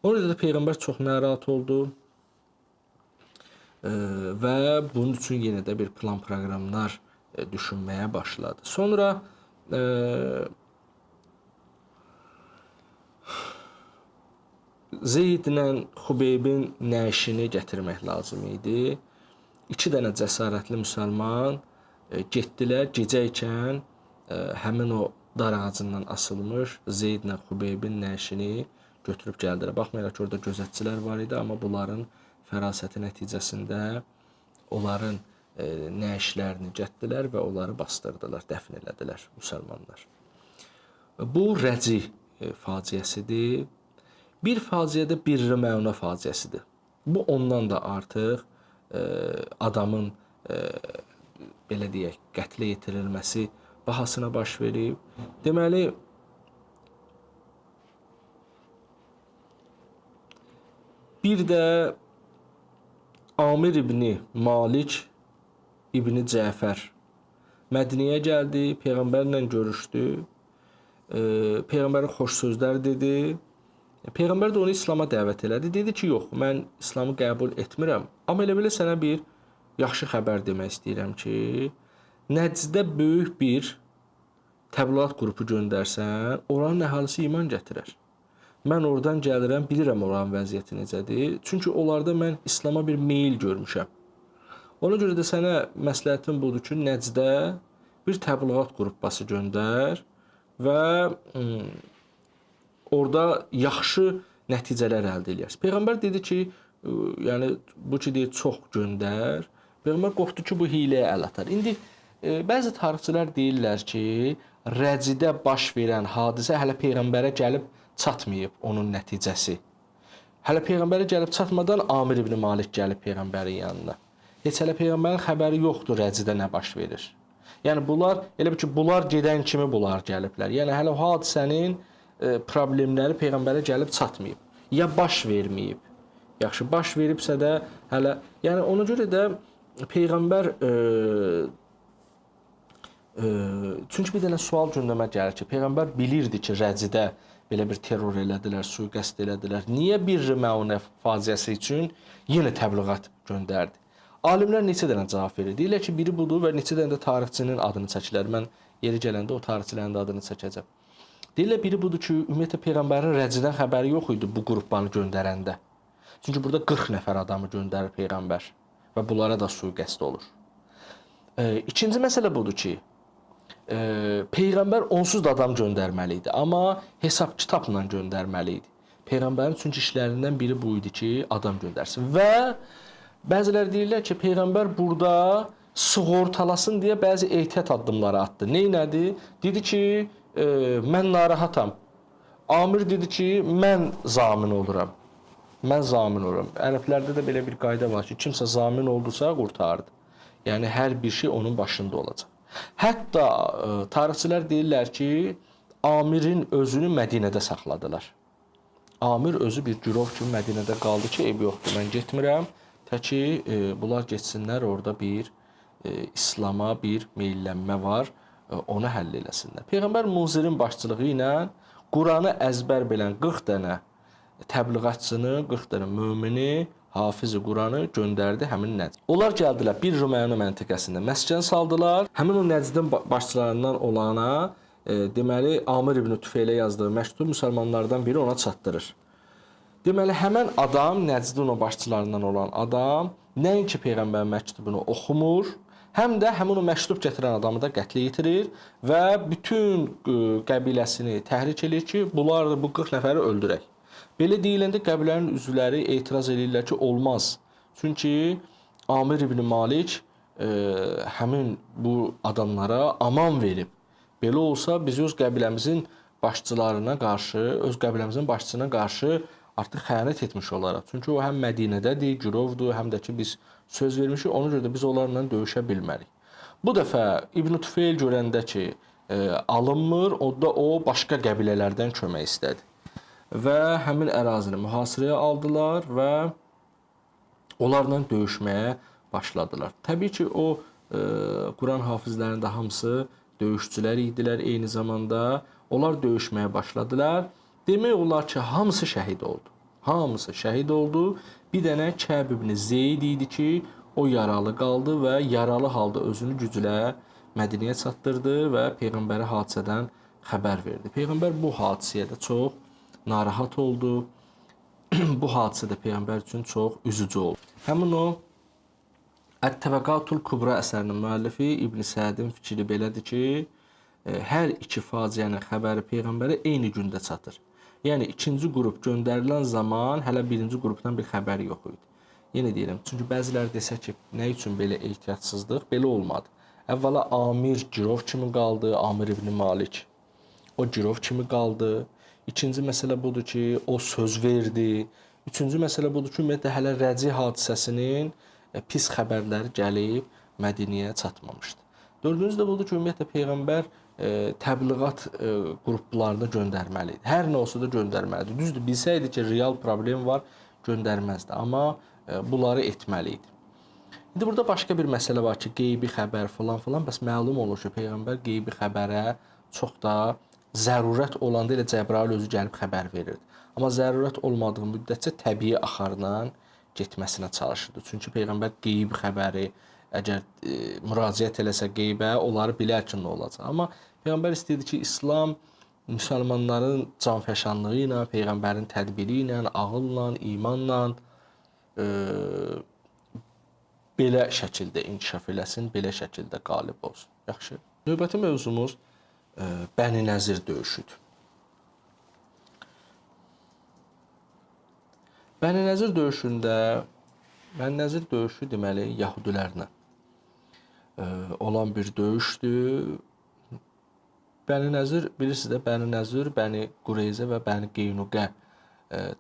Orada da Peyğəmbər çox narahat oldu. Və bunun üçün yenə də bir plan proqramlar düşünməyə başladı. Sonra Zeydlə Xubeybin nəşini gətirmək lazım idi. 2 dənə cəsarətli müsəlman getdilər gecəykən həmin o dar ağacından asılmış Zeydlə Xubeybin nəşini götürüb gəldilər. Baxmayaraq ki, orada gözətçilər var idi, amma bunların fərasəti nəticəsində onların nəşlərini gətdilər və onları bastırdılar, dəfn elədilər müsəlmanlar. Bu Rəci faciəsidir. Bir faciə də Bir Məuna faciəsidir. Bu ondan da artıq adamın belə deyək, qətlə yetirilməsi bahasına baş verib. Deməli, bir də Amir ibn Malik ibn Cəfər Mədiniyə gəldi, Peyğəmbərlə görüşdü. Peyğəmbərə xoş sözlər dedi. Peyğəmbər də onu İslam'a dəvət elədi. Dedi ki, yox, mən İslamı qəbul etmirəm. Amma elə belə sənə bir yaxşı xəbər demək istəyirəm ki, Nəcdə böyük bir təbliğat qrupu göndərsən, oranın əhalisi iman gətirər. Mən oradan gəlirəm, bilirəm oranın vəziyyəti necədir. Çünki onlarda mən İslam'a bir meyil görmüşəm. Ona görə də sənə məsləhətim budur ki, Nəcdə bir təbliğat qrupası göndər və orada yaxşı nəticələr əldə edərsiniz. Peyğəmbər dedi ki, yəni bu ki deyir çox göndər. Peyğəmbər qorxdu ki, bu hiyləyə əl atar. İndi bəzi tarixçilər deyirlər ki, Rəcidə baş verən hadisə hələ Peyğəmbərə gəlib çatmayıb onun nəticəsi. Hələ Peyğəmbərə gəlib çatmadan Amir ibn Malik gəlib Peyğəmbərin yanına. Heç hələ Peyğəmbərin xəbəri yoxdur Rəcidə nə baş verir. Yəni bunlar, elə bir ki, bunlar gedən kimi bunlar gəliblər. Yəni hələ o hadisənin problemləri Peyğəmbərə gəlib çatmayıb. Ya baş verməyib. Yaxşı, baş veribsə də hələ, yəni ona görə də Peyğəmbər çünki bir dənə sual gündəmə gəlir ki, Peyğəmbər bilirdi ki, Rəcidə belə bir terror elədilər, sui-qəsd elədilər. Niyə Bir Məunə faciəsi üçün yenə təbliğat göndərdi? Alimlər neçə dənə cavab verir? Deyirlər ki, biri budur və neçə dənə də tarixçinin adını çəkilər. Mən yeri gələndə o tarixçilərin də adını çəkəcəm. Deyirlər, biri budur ki, ümumiyyətlə Peyğəmbərin Rəcidən xəbəri yox idi bu qrupanı göndərəndə. Çünki burada 40 nəfər adamı göndərir Peyğəmbər və bunlara da sui-qəsd olur. İkinci məsələ budur ki, Peyğəmbər onsuz da adam göndərməli idi, amma hesab kitabla göndərməli idi. Peyğəmbərin çünki işlərindən biri bu idi ki, adam göndərsin. Və bəzilər deyirlər ki, Peyğəmbər burada sığortalasın deyə bəzi ehtiyat addımları atdı. Neynədi? Dedi ki, mən narahatam. Amir dedi ki, mən zamin oluram. Mən zamin oluram. Ərəblərdə də belə bir qayda var ki, kimsə zamin oldusa qurtardı. Yəni, hər bir şey onun başında olacaq. Hətta tarixçilər deyirlər ki, Amirin özünü Mədinədə saxladılar. Amir özü bir girov kimi Mədinədə qaldı ki, ev yoxdur, mən getmirəm. Təki bunlar getsinlər, orada bir İslama bir meyllənmə var, onu həll eləsinlər. Peyğəmbər Munzirin başçılığı ilə Quranı əzbər bilən 40 dənə təbliğatçını, 40 dənə mömini, hafizi Quranı göndərdi həmin Nəcd. Onlar gəldilər Bir Məuna məntəqəsində məskən saldılar. Həmin o Nəcdin başçılarından olana deməli Amir ibn Tüfeylə yazdığı məktub müsəlmanlardan biri ona çatdırır. Deməli həmin adam, Nəcdin o başçılarından olan adam nəinki Peyğəmbərin məktubunu oxumur, həm də həmin o məktub gətirən adamı da qətlə yetirir və bütün qəbiləsini təhrik edir ki, bunlar bu 40 nəfəri öldürək. Belə deyiləndə qəbilənin üzvləri etiraz edirlər ki, olmaz. Çünki Amir ibn Malik həmin bu adamlara aman verib. Belə olsa biz öz qəbiləmizin başçılarına qarşı, öz qəbiləmizin başçısına qarşı artıq xəyanət etmiş olaraq. Çünki o həm Mədinədədir, girovdur, həm də ki biz söz vermişik, ona görə də biz onlarla döyüşə bilmərik. Bu dəfə İbn Tüfeyl görəndə ki, alınmır, o başqa qəbilələrdən kömək istədi. Və həmin ərazini mühasirəyə aldılar və onlarla döyüşməyə başladılar. Təbii ki, o Quran hafizlərinin də hamısı döyüşçülər idilər eyni zamanda. Onlar döyüşməyə başladılar. Demək olar ki, hamısı şəhid oldu. Hamısı şəhid oldu. Bir dənə Kəb ibn Zeyd idi ki, o yaralı qaldı və yaralı halda özünü güclə Mədiniyə çatdırdı və Peyğəmbərə hadisədən xəbər verdi. Peyğəmbər bu hadisəyə də çox narahat oldu. Bu hadisə də Peyğəmbər üçün çox üzücü oldu. Həmin o Ət-Təbəqatul Kubra əsərinin müəllifi İbn Sədin fikri belədir ki, hər iki faciənin xəbəri Peyğəmbərə eyni gündə çatır. Yəni ikinci qrup göndərilən zaman hələ birinci qrupdan bir xəbər yox idi. Yenə deyirəm, çünki bəziləri desə ki, nə üçün belə ehtiyatsızlıq, belə olmadı. Əvvəla Amir girov kimi qaldı, Amir ibn Malik. O girov kimi qaldı. İkinci məsələ budur ki, o söz verdi. Üçüncü məsələ budur ki, ümumiyyətlə hələ Rəci hadisəsinin pis xəbərləri gəlib Mədinəyə çatmamışdı. Dördüncü də budur ki, ümumiyyətlə Peyğəmbər təbliğat qruplarını göndərməli idi. Hər nə olsa da göndərməli idi. Düzdür, bilsəydi ki, real problem var, göndərməzdi. Amma bunları etməli idi. İndi burada başqa bir məsələ var ki, qeybi xəbər falan, bəs məlum olur ki, Peyğəmbər qeybi xəbərə çox da zərurət olanda elə Cəbrail özü gəlib xəbər verirdi. Amma zərurət olmadığı müddətcə təbii axarla getməsinə çalışırdı. Çünki Peyğəmbər qeybi xəbəri əgər müraciət eləsə qeybə, onları bilər ki, nə olacaq. Amma Peyğəmbər istəyirdi ki, İslam müsəlmanların canfəşanlığı ilə, Peyğəmbərin tədbiri ilə, ağılla, imanla belə şəkildə inkişaf eləsin, belə şəkildə qalib olsun. Yaxşı. Növbəti mövzumuz Bəni Nəzir döyüşüdür. Bəni Nəzir döyüşündə, Bəni Nəzir döyüşü deməli Yahudilərlə olan bir döyüşdür. Bəni Nəzir, bilirsiniz də, Bəni Nəzir, Bəni Qureyzə və Bəni Qeynuqə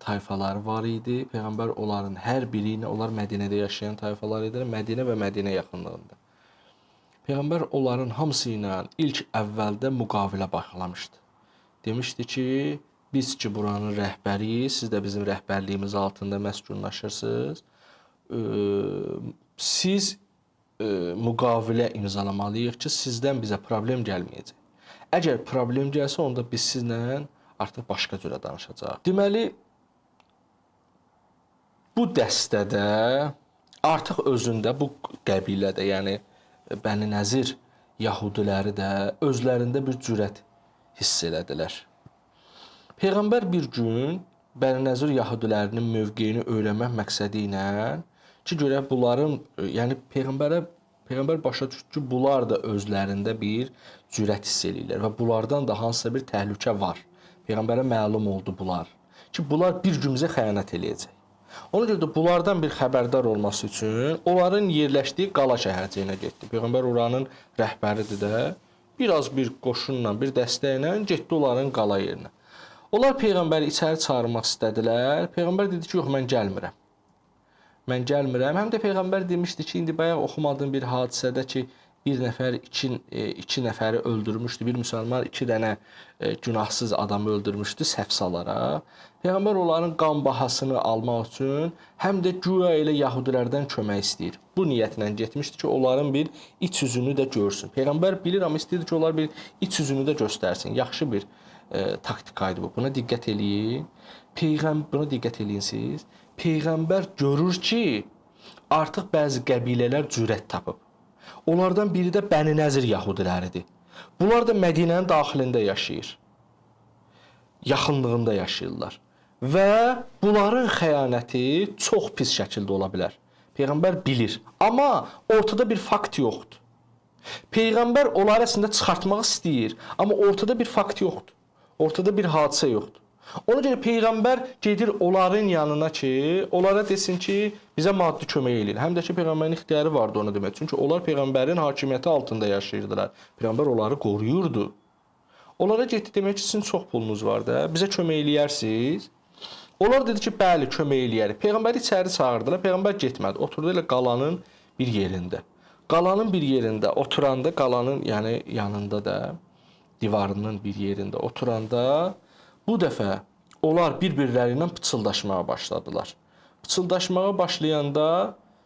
tayfaları var idi. Peyğəmbər onların hər biri ilə, onlar Mədinədə yaşayan tayfalar idi, Mədinə və Mədinə yaxınlığında. Peyğəmbər onların hamısı ilə ilk əvvəldə müqavilə başlamışdı. Demişdi ki, biz ki buranın rəhbəriyik, siz də bizim rəhbərliyimiz altında məskunlaşırsınız. Siz müqavilə imzalamalıyıq ki, sizdən bizə problem gəlməyəcək. Əgər problem gəlsə, onda biz sizlə artıq başqa cürə danışacaq. Deməli, bu dəstədə artıq özündə bu qəbilədə, yəni Bəni Nəzir Yahudiləri də özlərində bir cürət hiss elədilər. Peyğəmbər bir gün Bəni Nəzir Yahudilərinin mövqeyini öyrənmək məqsədi ilə ki, görək bunların, yəni Peyğəmbər başa düşdü ki, bunlar da özlərində bir cürət hiss eləyirlər və bunlardan da hansısa bir təhlükə var. Peyğəmbərə məlum oldu bunlar ki, bunlar bir gün bizə xəyanət eləyəcək. Ona görə də bunlardan bir xəbərdar olması üçün onların yerləşdiyi qala şəhərciyinə getdi. Peyğəmbər oranın rəhbəridir də, biraz bir qoşunla, bir dəstə ilə getdi onların qala yerinə. Onlar Peyğəmbəri içəri çağırmaq istədilər. Peyğəmbər dedi ki, yox, mən gəlmirəm. Mən gəlmirəm. Həm də Peyğəmbər demişdi ki, indi bayaq oxumadığım bir hadisədə ki, bir nəfər iki nəfəri öldürmüşdü. Bir müsəlman 2 dənə günahsız adamı öldürmüşdü səhv salaraq. Peyğəmbər onların qan bahasını almaq üçün həm də güya elə Yahudilərdən kömək istəyir. Bu niyyətlə getmişdi ki, onların bir iç üzünü də görsün. Peyğəmbər bilir, amma istəyirdi ki, onlar bir iç üzünü də göstərsin. Yaxşı bir taktikaydı bu. Buna diqqət eləyin. Buna diqqət eləyin siz. Peyğəmbər görür ki, artıq bəzi qəbilələr cürət tapıb. Onlardan biri də Bəni Nəzir Yahudiləridir. Bunlar da Mədinənin daxilində yaşayır. Yaxınlığında yaşayırlar. Və bunların xəyanəti çox pis şəkildə ola bilər. Peyğəmbər bilir. Amma ortada bir fakt yoxdur. Peyğəmbər onları əslində çıxartmaq istəyir. Amma ortada bir fakt yoxdur. Ortada bir hadisə yoxdur. Ona görə Peyğəmbər gedir onların yanına ki, onlara desin ki, bizə maddi kömək eləyir. Həm də ki, Peyğəmbərin ixtiyarı vardı onu demək. Çünki onlar Peyğəmbərin hakimiyyəti altında yaşayırdılar. Peyğəmbər onları qoruyurdu. Onlara getdi demək ki, sizin çox pulunuz var da, bizə kömək eləyərsiniz. Onlar dedi ki, bəli, kömək eləyərik. Peyğəmbəri içəri çağırdılar. Peyğəmbər getmədi. Oturdu elə qalanın bir yerində. Qalanın bir yerində oturanda, qalanın yəni yanında da, divarının bir yerində oturanda bu dəfə onlar bir-birləri ilə pıçıldaşmağa başladılar. Pıçıldaşmağa başlayanda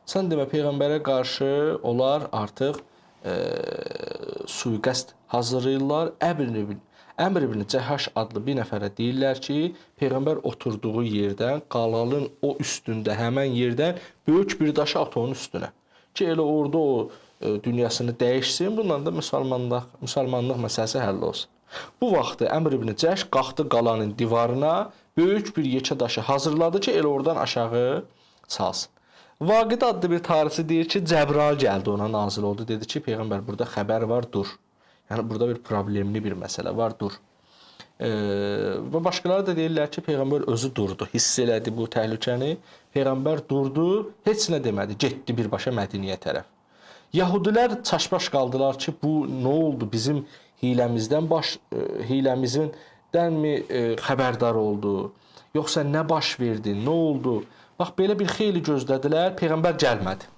sən demə Peyğəmbərə qarşı onlar artıq sui-qəsd hazırlayırlar. Əmr ibn Cəhaş adlı bir nəfərə deyirlər ki, Peyğəmbər oturduğu yerdən, qalanın o üstündə, həmən yerdən böyük bir daşı at onun üstünə. Ki, elə orada o dünyasını dəyişsin, bundan da müsəlmanlıq məsələsi həll olsun. Bu vaxtı Əmr ibn Cəş qalxdı qalanın divarına, böyük bir yekə daşı hazırladı ki, elə oradan aşağı salsın. Vaqid adlı bir tarixçi deyir ki, Cəbrail gəldi ona nazil oldu. Dedi ki, Peyğəmbər burada xəbər var, dur. Yəni burada bir problemli bir məsələ var, dur. Və başqaları da deyirlər ki, Peyğəmbər özü durdu, hiss elədi bu təhlükəni. Peyğəmbər durdu, heç nə demədi, getdi birbaşa Mədinəyə tərəf. Yahudilər çaşbaş qaldılar ki, bu nə oldu? Bizim hiləmizdən xəbərdar oldu? Yoxsa nə baş verdi? Nə oldu? Bax belə bir xeyli gözlədilər, Peyğəmbər gəlmədi.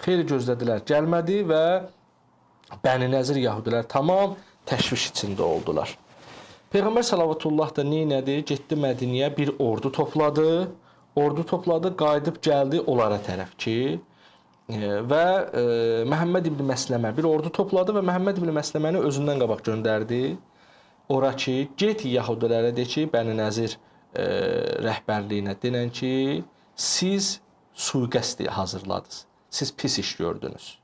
Xeyli gözlədilər, gəlmədi və Bəni Nəzir yəhudilər tamam təşviş içində oldular. Peyğəmbər sallallahu da neynədi? Getdi Mədinəyə, bir ordu topladı. Ordu topladı, qayıdıb gəldi onlara tərəf ki, və Məhəmməd ibn Məsləmə bir ordu topladı və Məhəmməd ibn Məsləməni özündən qabaq göndərdi. Ora ki, get yəhudilərə de ki, Bəni Nəzir rəhbərliyinə denən ki, siz sui-qəsd hazırladınız. Siz pis iş gördünüz.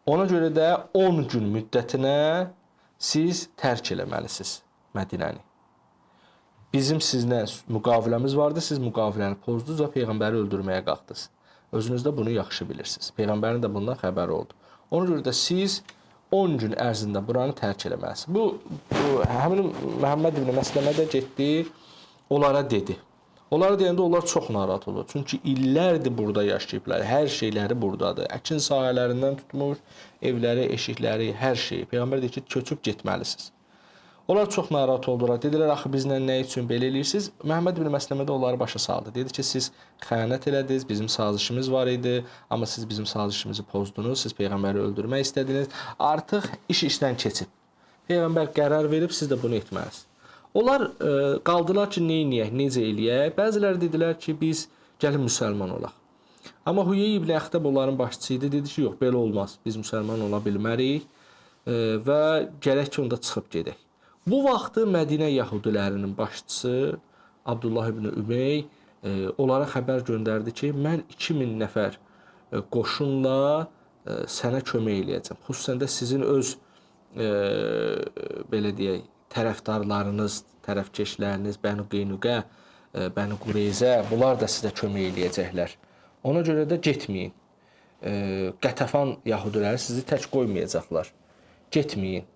Ona görə də 10 gün müddətinə siz tərk eləməlisiniz Mədinəni. Bizim sizinlə müqaviləmiz vardı, siz müqaviləni pozdunuz və Peyğəmbəri öldürməyə qalxdınız. Özünüz də bunu yaxşı bilirsiniz. Peyğəmbərin də bundan xəbəri oldu. Ona görə də siz 10 gün ərzində buranı tərk eləməlisiniz. Bu həmin Məhəmməd ibn Məsləmə də getdi, onlara dedi. Onlara deyəndə onlar çox narahat olur. Çünki illərdir burada yaşayıblar, hər şeyləri buradadır. Əkin sahələrindən tutmuş, evləri, eşikləri, hər şeyi. Peyğəmbər deyir ki, köçüb getməlisiniz. Onlar çox narahat oldular. Dedilər, axı bizlə nə üçün belə eləyirsiniz? Məhəmməd ibn Məsləmə də onları başa saldı. Dedi ki, siz xəyanət elədiniz, bizim sazişimiz var idi, amma siz bizim sazişimizi pozdunuz, siz Peyğəmbəri öldürmək istədiniz. Artıq iş işdən keçib. Peyğəmbər qərar verib, siz də bunu etməlisiniz. Onlar qaldılar ki, neyniyək, necə eləyək? Bəziləri dedilər ki, biz gəlin müsəlman olaq. Amma Hüyey ibn Əxtəb onların başçısı idi, dedi ki, yox, belə olmaz, biz müsəlman ola bilmərik və gərək ki, onda çıxıb gedək. Bu vaxtı Mədinə yəhudilərinin başçısı Abdullah ibn Ümey onlara xəbər göndərdi ki, mən 2000 nəfər qoşunla sənə kömək eləyəcəm. Xüsusən də sizin öz belə deyək, tərəfdarlarınız, tərəfkeşləriniz, Bənu Qeynuqə, Bənu Qureyzə, bunlar da sizə kömək eləyəcəklər. Ona görə də getməyin. Qətəfan yahudiləri sizi tək qoymayacaqlar. Getməyin.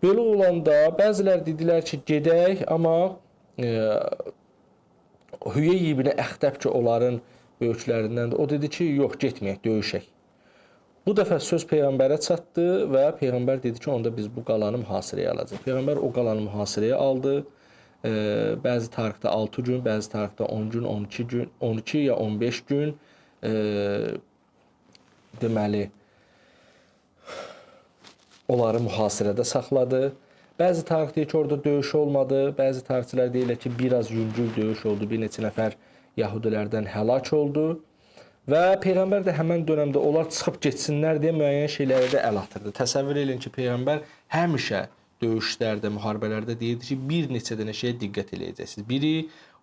Belə olanda bəzilər dedilər ki, gedək, amma Hüyey ibn Əxtəb ki, onların böyüklərindəndir. O dedi ki, yox, getməyək, döyüşək. Bu dəfə söz Peyğəmbərə çatdı və Peyğəmbər dedi ki, onda biz bu qalanı mühasirəyə alacaq. Peyğəmbər o qalanı mühasirəyə aldı. Bəzi tarixdə 6 gün, bəzi tarixdə 10 gün, 12 gün, 12 ya 15 gün deməli onları mühasirədə saxladı. Bəzi tarix deyir ki, orada döyüş olmadı. Bəzi tarixçilər deyirlər ki, biraz yüngül döyüş oldu. Bir neçə nəfər yahudilərdən həlak oldu. Və Peyğəmbər də həmən dönəmdə onlar çıxıb getsinlər deyə müəyyən şeylərə də əl atırdı. Təsəvvür edin ki, Peyğəmbər həmişə döyüşlərdə, müharibələrdə deyirdi ki, bir neçə dənə şeyə diqqət edəcəksiniz. Biri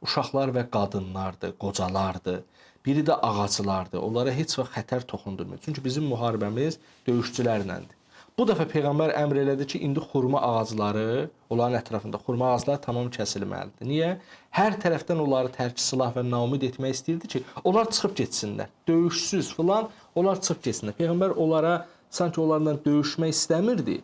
uşaqlar və qadınlardır, qocalardır. Biri də ağaclardır. Onlara heç vaxt xətər toxundurmur. Çünki bizim müharibəmiz döyüşçülərləndir. Bu dəfə Peyğəmbər əmr elədi ki, indi xurma ağacları, onların ətrafında xurma ağacları tamam kəsilməlidir. Niyə? Hər tərəfdən onları tərk silah və naumid etmək istəyirdi ki, onlar çıxıb getsinlər. Döyüşsüz filan, onlar çıxıb getsinlər. Peyğəmbər onlara sanki onlarla döyüşmək istəmirdi.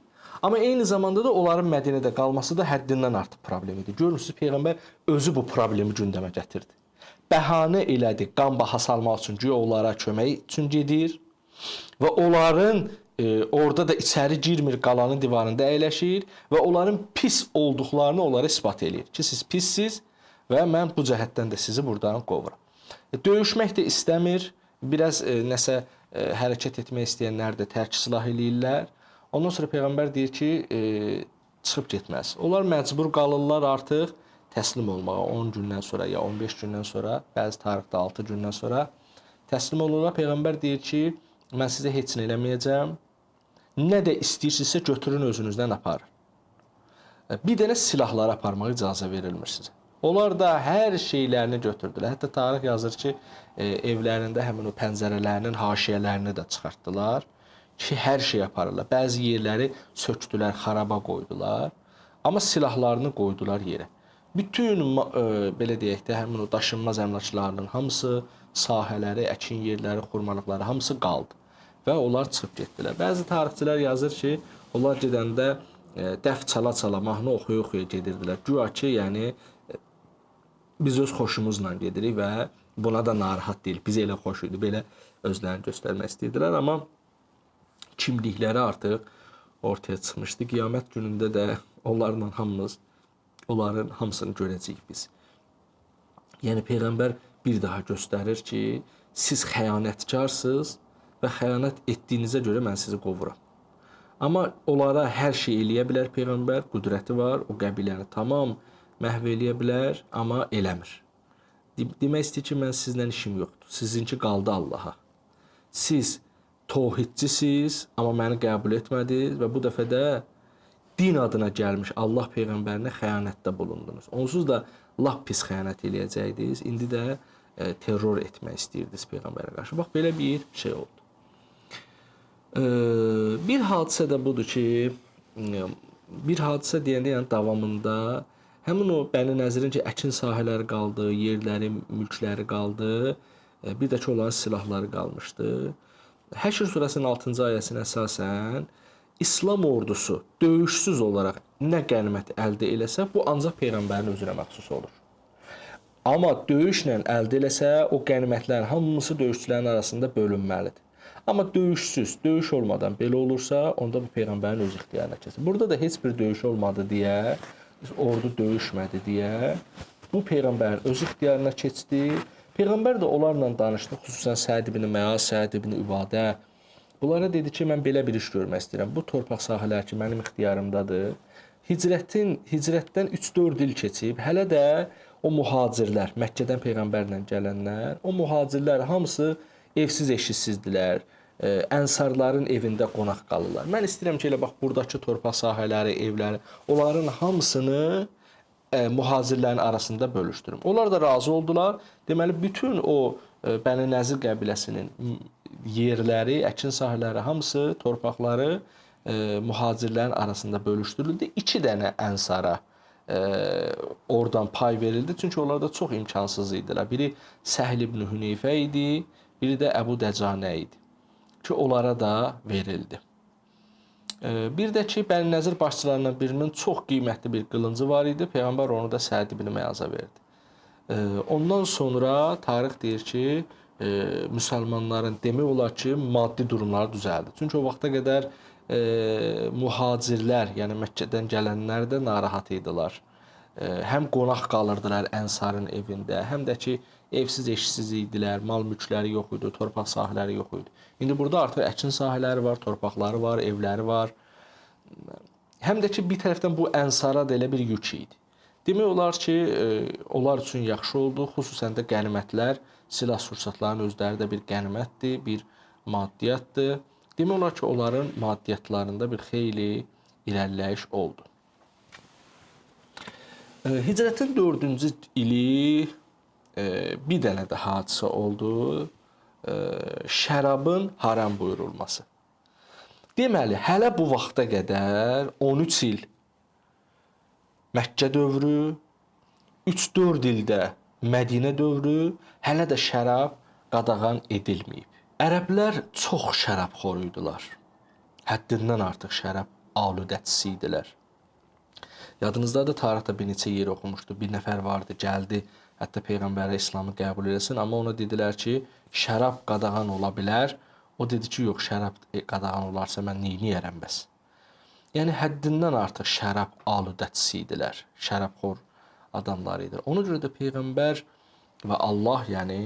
Amma eyni zamanda da onların Mədinədə qalması da həddindən artıq problem idi. Görürsünüz, Peyğəmbər özü bu problemi gündəmə gətirdi. Bəhanə elədi, qan baha salmaq üçün ki, onlara kömək üçün gedir və onların orada da içəri girmir, qalanın divarında əyləşir və onların pis olduqlarını onlara isbat eləyir ki, siz pissiz və mən bu cəhətdən də sizi buradan qovuram. Döyüşmək də istəmir, biraz nəsə hərəkət etmək istəyənlər də tərk silah eləyirlər. Ondan sonra Peyğəmbər deyir ki, çıxıb getməz. Onlar məcbur qalırlar artıq təslim olmağa 10 gündən sonra ya 15 gündən sonra, bəzi tarixdə 6 gündən sonra təslim olurlar. Peyğəmbər deyir ki, mən sizə heç nə eləməyəcəm. Nə də istəyirsinizsə götürün özünüzdən aparın. Bir dənə silahları aparmağa icazə verilmir sizə. Onlar da hər şeylərini götürdülər. Hətta tarix yazır ki, evlərində həmin o pəncərələrinin haşiyələrini də çıxartdılar ki, hər şey aparırlar. Bəzi yerləri sökdülər, xaraba qoydular. Amma silahlarını qoydular yerə. Bütün belə deyək də həmin o daşınmaz əmlaklarının hamısı, sahələri, əkin yerləri, xurmalıqları hamısı qaldı və onlar çıxıb getdilər. Bəzi tarixçilər yazır ki, onlar gedəndə dəf çala-çala, mahnı oxuya-oxuya gedirdilər. Güya ki, yəni biz öz xoşumuzla gedirik və buna da narahat deyil. Bizə elə xoş idi, belə özlərini göstərmək istəyirdilər, amma kimlikləri artıq ortaya çıxmışdı. Qiyamət günündə də onların hamısını görəcəyik biz. Yəni Peyğəmbər bir daha göstərir ki, siz xəyanətkarsınız və xəyanət etdiyinizə görə mən sizi qovuram. Amma onlara hər şey eləyə bilər Peyğəmbər, qüdrəti var, o qəbiləni tamam məhv eləyə bilər, amma eləmir. Demək istəyir ki, mən sizlə işim yoxdur. Sizinki qaldı Allaha. Siz tövhidçisiniz, amma məni qəbul etmədiniz və bu dəfə də din adına gəlmiş Allah Peyğəmbərinə xəyanətdə bulundunuz. Onsuz da lap pis xəyanət eləyəcəydiniz. İndi də terror etmək istəyirdiniz Peyğəmbərə qarşı. Bax, belə bir şey oldu. Bir hadisə də budur ki, bir hadisə deyəndə, yəni davamında həmin o Bəni Nəzirin ki, əkin sahələri qaldı, yerləri, mülkləri qaldı, bir də ki, onların silahları qalmışdı. Həşr surəsinin 6-cı ayəsinə əsasən İslam ordusu döyüşsüz olaraq nə qənimət əldə eləsə, bu ancaq Peyğəmbərin özünə məxsus olur. Amma döyüşlə əldə eləsə, o qənimətlərin hamısı döyüşçülərin arasında bölünməlidir. Amma döyüşsüz, döyüş olmadan belə olursa, onda bu Peyğəmbərin öz ixtiyarına keçir. Burada da heç bir döyüş olmadı deyə, ordu döyüşmədi deyə, bu Peyğəmbərin öz ixtiyarına keçdi. Peyğəmbər də onlarla danışdı, xüsusən Səd ibn Məaz, Səd ibn Übadə. Bunlara dedi ki, mən belə bir iş görmək istəyirəm. Bu torpaq sahələri ki, mənim ixtiyarımdadır. Hicrətdən 3-4 il keçib, hələ də o mühacirlər, Məkkədən Peyğəmbərlə gələnlər, o mühacirlər hamısı evsiz eşiksizdirlər. Ənsarların evində qonaq qalırlar. Mən istəyirəm ki, elə bax, buradakı torpaq sahələri, evləri, onların hamısını mühacirlərin arasında bölüşdürüm. Onlar da razı oldular. Deməli, bütün o Bəni Nəzir qəbiləsinin yerləri, əkin sahələri, hamısı, torpaqları mühacirlərin arasında bölüşdürüldü. 2 dənə ənsara oradan pay verildi. Çünki onlar da çox imkansız idilər. Biri Səhl ibn Hüneyfə idi, biri də Əbu Dəcanə idi ki, onlara da verildi. Bir də ki, Bəni Nəzir başçılarından birinin çox qiymətli bir qılıncı var idi. Peyğəmbər onu da Səd ibn Məyaza verdi. Ondan sonra tarix deyir ki, müsəlmanların demək olar ki, maddi durumları düzəldi. Çünki o vaxta qədər mühacirlər, yəni Məkkədən gələnlər də narahat idilər. Həm qonaq qalırdılar ənsarın evində, həm də ki, evsiz eşsiz idilər, mal mülkləri yox idi, torpaq sahələri yox idi. İndi burada artıq əkin sahələri var, torpaqları var, evləri var. Həm də ki, bir tərəfdən bu ənsara da elə bir yük idi. Demək olar ki, onlar üçün yaxşı oldu, xüsusən də qənimətlər, silah sursatların özləri də bir qənimətdir, bir maddiyyatdır. Demək olar ki, onların maddiyyatlarında bir xeyli irəliləyiş oldu. Hicrətin 4-cü ili bir dənə də hadisə oldu. Şərabın haram buyurulması. Deməli, hələ bu vaxta qədər 13 il Məkkə dövrü, 3-4 ildə Mədinə dövrü, hələ də şərab qadağan edilməyib. Ərəblər çox şərabxor idilər. Həddindən artıq şərab aludəçisi idilər. Yadınızdadır, tarixdə bir neçə yer oxumuşdu. Bir nəfər vardı, gəldi, hətta Peyğəmbərə İslamı qəbul etsin, amma ona dedilər ki, şərab qadağan ola bilər. O dedi ki, yox, şərab qadağan olarsa mən neyniyərəm bəs? Yəni, həddindən artıq şərab aludəçisi idilər, şərabxor adamlar idi. Ona görə də Peyğəmbər və Allah, yəni,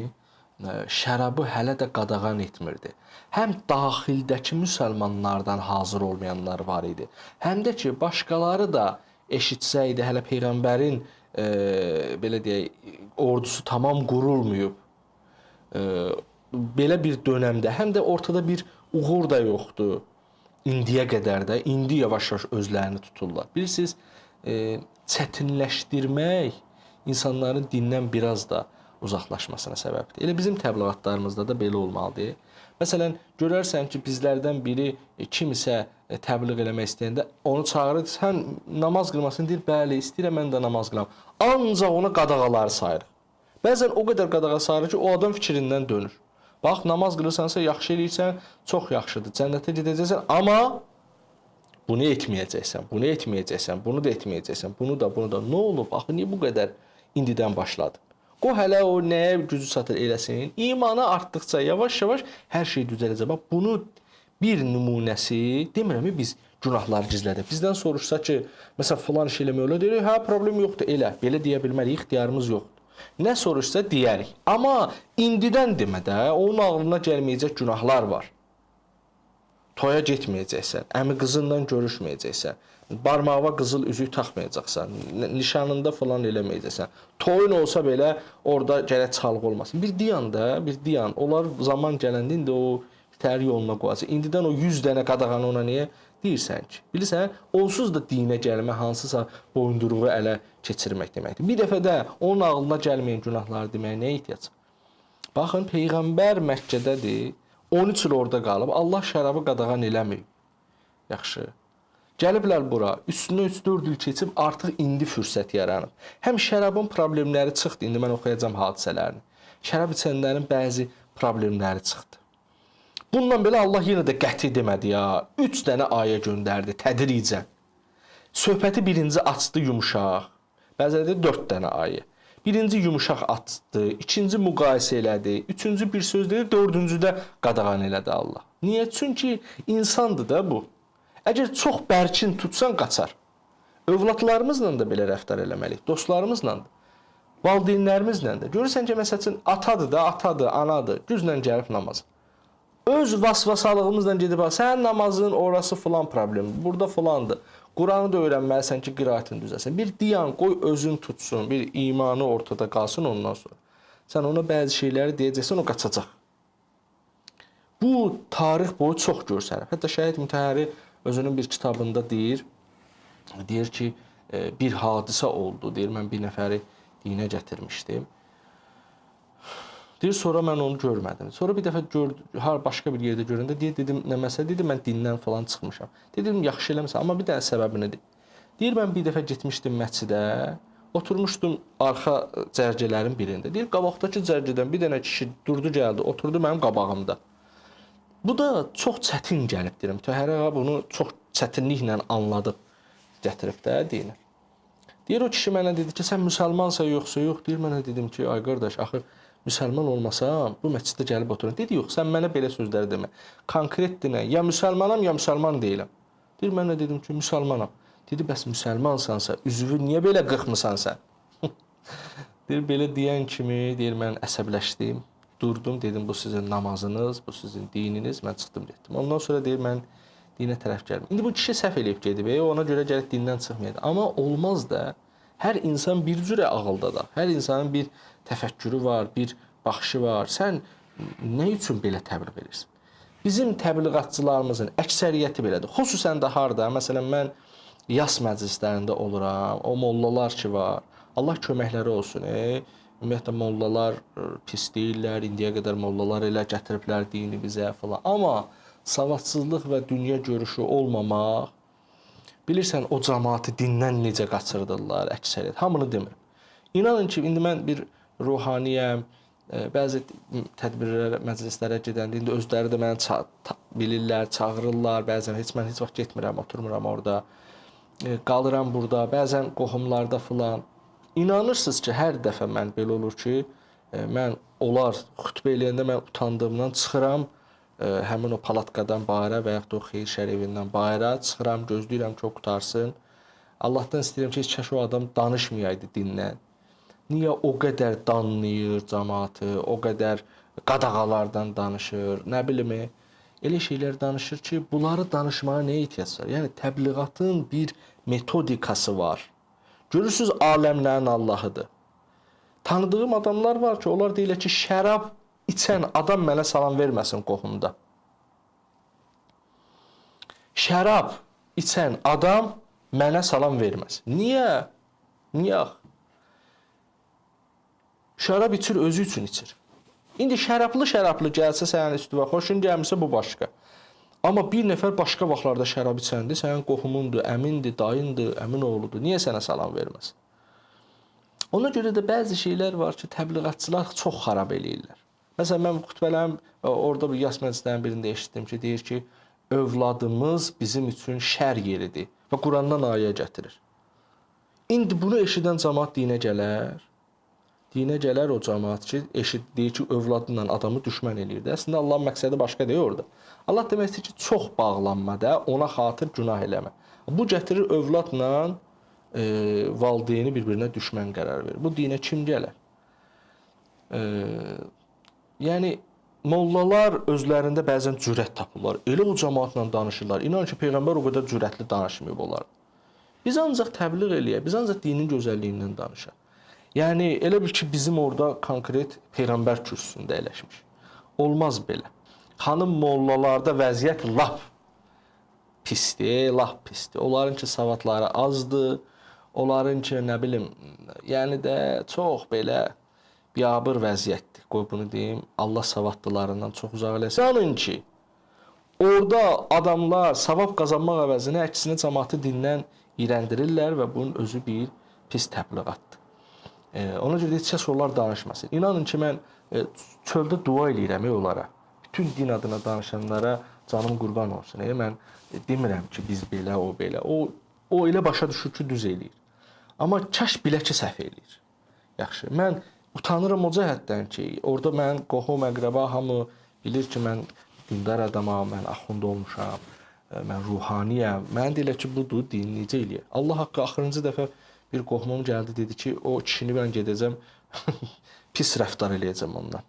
şərabı hələ də qadağan etmirdi. Həm daxildəki müsəlmanlardan hazır olmayanlar var idi, həm də ki, başqaları da eşitsəydi, hələ Peyğəmbərin belə deyək, ordusu tamam qurulmayıb, belə bir dönəmdə, həm də ortada bir uğur da yoxdur indiyə qədər də, indi yavaş-yavaş özlərini tuturlar. Bilirsiniz, çətinləşdirmək insanların dindən biraz da uzaqlaşmasına səbəbdir. Elə bizim təbliğatlarımızda da belə olmalıdır. Məsələn, görərsən ki, bizlərdən biri kimisə təbliğ eləmək istəyəndə onu çağırır, sən namaz qılmasını deyir, bəli, istəyirəm mən də namaz qılam. Ancaq ona qadağaları sayırıq. Bəzən o qədər qadağa sayırır ki, o adam fikrindən dönür. Bax, namaz qılırsansa yaxşı eləyirsən, çox yaxşıdır, cənnətə gedəcəksən, amma Bunu etməyəcəksən, bunu etməyəcəksən, bunu da etməyəcəksən, bunu da. Nə olub? Axı niyə bu qədər indidən başladın? Qoy hələ o nəyə gücü çatır eləsin. İmanı artdıqca yavaş-yavaş hər şey düzələcək. Bax bunu bir nümunəsi, demirəm biz günahları gizlədək. Bizdən soruşsa ki, məsələn filan iş eləmək olar, deyirik, hə problem yoxdur, elə. Belə deyə bilmərik, ixtiyarımız yoxdur. Nə soruşsa deyərik. Amma indidən demədə onun ağlına gəlməyəcək günahlar var. Toya getməyəcəksən, əmi qızınla görüşməyəcəksən, barmağına qızıl üzük taxmayacaqsan, nişanında falan eləməyəcəksən. Toyun olsa belə orada gərək çalğı olmasın. Bir dayan. Onlar zaman gələndə indi o tər yoluna qoyacaq. İndidən o 100 dənə qadağanı ona niyə deyirsən ki? Bilirsən, onsuz da dinə gəlmə hansısa boyunduruğu ələ keçirmək deməkdir. Bir dəfə də onun ağlına gəlməyən günahları deməyə nə ehtiyac? Baxın, Peyğəmbər Məkkədədir. 13 il orada qalıb, Allah şərabı qadağan eləməyib. Yaxşı. Gəliblər bura, üstünə 3-4 il keçib, artıq indi fürsət yaranıb. Həm şərabın problemləri çıxdı, indi mən oxuyacağım hadisələrini. Şərab içənlərin bəzi problemləri çıxdı. Bundan belə Allah yenə də qəti demədi ya. 3 dənə ayə göndərdi, tədricən. Söhbəti birinci açdı yumuşaq, bəziləri 4 dənə ayə. Birinci yumuşaq açdı, ikinci müqayisə elədi, üçüncü bir söz dedi, dördüncüdə qadağan elədi Allah. Niyə? Çünki insandır da bu. Əgər çox bərkin tutsan, qaçar. Övladlarımızla da belə rəftar eləməliyik, dostlarımızla da, valideynlərimizlə də. Görürsən ki, məsələn, atadır, anadır, güclə gəlib namaz. Öz vasvasalığımızla gedib, sənin namazın orası filan problem, burada filandır. Quranı da öyrənməlisən ki, qiraətini düzəlsin. Bir dayan, qoy özün tutsun, bir imanı ortada qalsın ondan sonra. Sən ona bəzi şeyləri deyəcəksən, o qaçacaq. Bu, tarix boyu çox görsənib. Hətta Şəhid Mütəhhəri özünün bir kitabında deyir ki, bir hadisə oldu, deyir, mən bir nəfəri dinə gətirmişdim. Deyir, sonra mən onu görmədim. Sonra bir dəfə başqa bir yerdə görəndə dedim, nə məsələ, dedim, mən dindən falan çıxmışam. Dedim, yaxşı eləməsən, amma bir dənə səbəbini deyir. Deyir, mən bir dəfə getmişdim məscidə, oturmuşdum arxa cərgələrin birində. Deyir, qabaqdakı cərgədən bir dənə kişi durdu, gəldi, oturdu mənim qabağımda. Bu da çox çətin gəlib, deyirəm. Mütəhhəri ağa bunu çox çətinliklə anladıb, gətirib də dinə. Deyir, o kişi mənə dedi ki, sən müsəlmansa yoxsa yox. Deyir, mənə dedim ki, ay qardaş, axı müsəlman olmasam, bu məsciddə gəlib oturun. Dedi, yox, sən mənə belə sözləri demə. Konkret dinə, ya müsəlmanam, ya müsəlman deyiləm. Deyir, mən də dedim ki, müsəlmanam. Dedi, bəs müsəlmansansa, üzvü niyə belə qırxmısan sən? Deyir, belə deyən kimi, deyir, mən əsəbləşdim, durdum, dedim, bu sizin namazınız, bu sizin dininiz, mən çıxdım, getdim. Ondan sonra deyir, mən dinə tərəf gəldim. İndi bu kişi səhv eləyib gedib, ona görə gəlib dindən çıxmayacaq. Amma olmaz da, hər insan bir cürə ağıldadır. Hər insanın bir təfəkkürü var, bir baxışı var. Sən nə üçün belə təbliğ edirsən? Bizim təbliğatçılarımızın əksəriyyəti belədir. Xüsusən də harda, məsələn, mən yas məclislərində oluram, o mollalar ki var, Allah köməkləri olsun. Ümumiyyətlə, mollalar pis deyirlər, indiyə qədər mollalar elə gətiriblər dini bizə falan. Amma savadsızlıq və dünya görüşü olmamaq, bilirsən, o cəmaatı dindən necə qaçırdırlar əksəriyyət. Hamını demirəm. İnanın ki, indi mən bir ruhaniyəm, bəzi tədbirlərə, məclislərə gedəndə indi özləri də məni bilirlər, çağırırlar, bəzən mən heç vaxt getmirəm, oturmuram orada, qalıram burada, bəzən qohumlarda filan. İnanırsınız ki, hər dəfə mən belə olur ki, mən xütbə eləyəndə mən utandığımdan çıxıram, həmin o palatkadan bayıra və yaxud da o xeyir şərifindən bayıra çıxıram, gözləyirəm ki, o qutarsın. Allahdan istəyirəm ki, heç kəş o adam danışmayaydı dinlə. Niyə o qədər danlayır cəmaatı, o qədər qadağalardan danışır, nə bilim, elə şeylər danışır ki, bunları danışmağa nə ehtiyac var? Yəni, təbliğatın bir metodikası var. Görürsünüz, aləmlərin Allahıdır. Tanıdığım adamlar var ki, onlar deyirlər ki, şərab içən adam mənə salam verməsin qohumda. Şərab içən adam mənə salam verməsin. Niyə? Niyə? Şərab içir, özü üçün içir. İndi şərablı gəlsə sənin üstüvə, xoşun gəlmirsə bu başqa. Amma bir nəfər başqa vaxtlarda şərab içəndir, sənin qohumundur, əmindir, dayındır, əmin oğludur. Niyə sənə salam verməsin? Ona görə də bəzi şeylər var ki, təbliğatçılar çox xarab eləyirlər. Məsələn, mən xütbələrim, orada bir yas məclislərin birində eşitdim ki, deyir ki, övladımız bizim üçün şər yeridir. Və Qurandan ayə gətirir. İndi bunu eşidən cəmaət dinə gələr. Dinə gələr o cəmaət ki, deyir ki, övladla adamı düşmən eləyir də. Əslində Allahın məqsədi başqa deyil orada. Allah demək istəyir ki, çox bağlanma da, ona xatir günah eləmə. Bu gətirir övladla valideyni bir-birinə düşmən qərar verir. Bu dinə kim gələr? Yəni mollalar özlərində bəzən cürət tapırlar. Elə o cəmaatla danışırlar. İnan ki, Peyğəmbər o qədər cürətli danışmayıb onlar. Biz ancaq təbliğ eləyək, biz ancaq dinin gözəlliyindən danışaq. Yəni elə bil ki, bizim orada konkret Peyğəmbər kürsüsündə əyləşmiş. Olmaz belə. Xanım mollalarda vəziyyət lap pisdir, lap pisdir. Onların ki, savadları azdır. Onların ki, nə bilim, yəni də çox belə biabır vəziyyətdir. Qoy bunu deyim, Allah savadlılarından çox uzaq eləsin. Sanın ki, orada adamlar savab qazanmaq əvəzinə əksinə cəmaatı dindən iyrəndirirlər və bunun özü bir pis təbliğatdır. Ona görə heç kəs onlar danışmasın. İnanın ki, mən çöldə dua eləyirəm onlara. Bütün din adına danışanlara canım qurban olsun. Mən demirəm ki, biz belə, o belə. O elə başa düşür ki, düz eləyir. Amma kaş bilə ki, səhv eləyir. Yaxşı, mən utanıram o cəhətdən ki, orada mən qohum, əqrəba hamı bilir ki, mən dindar adamam, mən axund olmuşam, mən ruhaniyəm. Mən deyilə ki, budur, din necə eləyir? Allah haqqı axırıncı dəfə bir qohumum gəldi, dedi ki, o kişini mən gedəcəm, pis rəftar eləyəcəm ondan.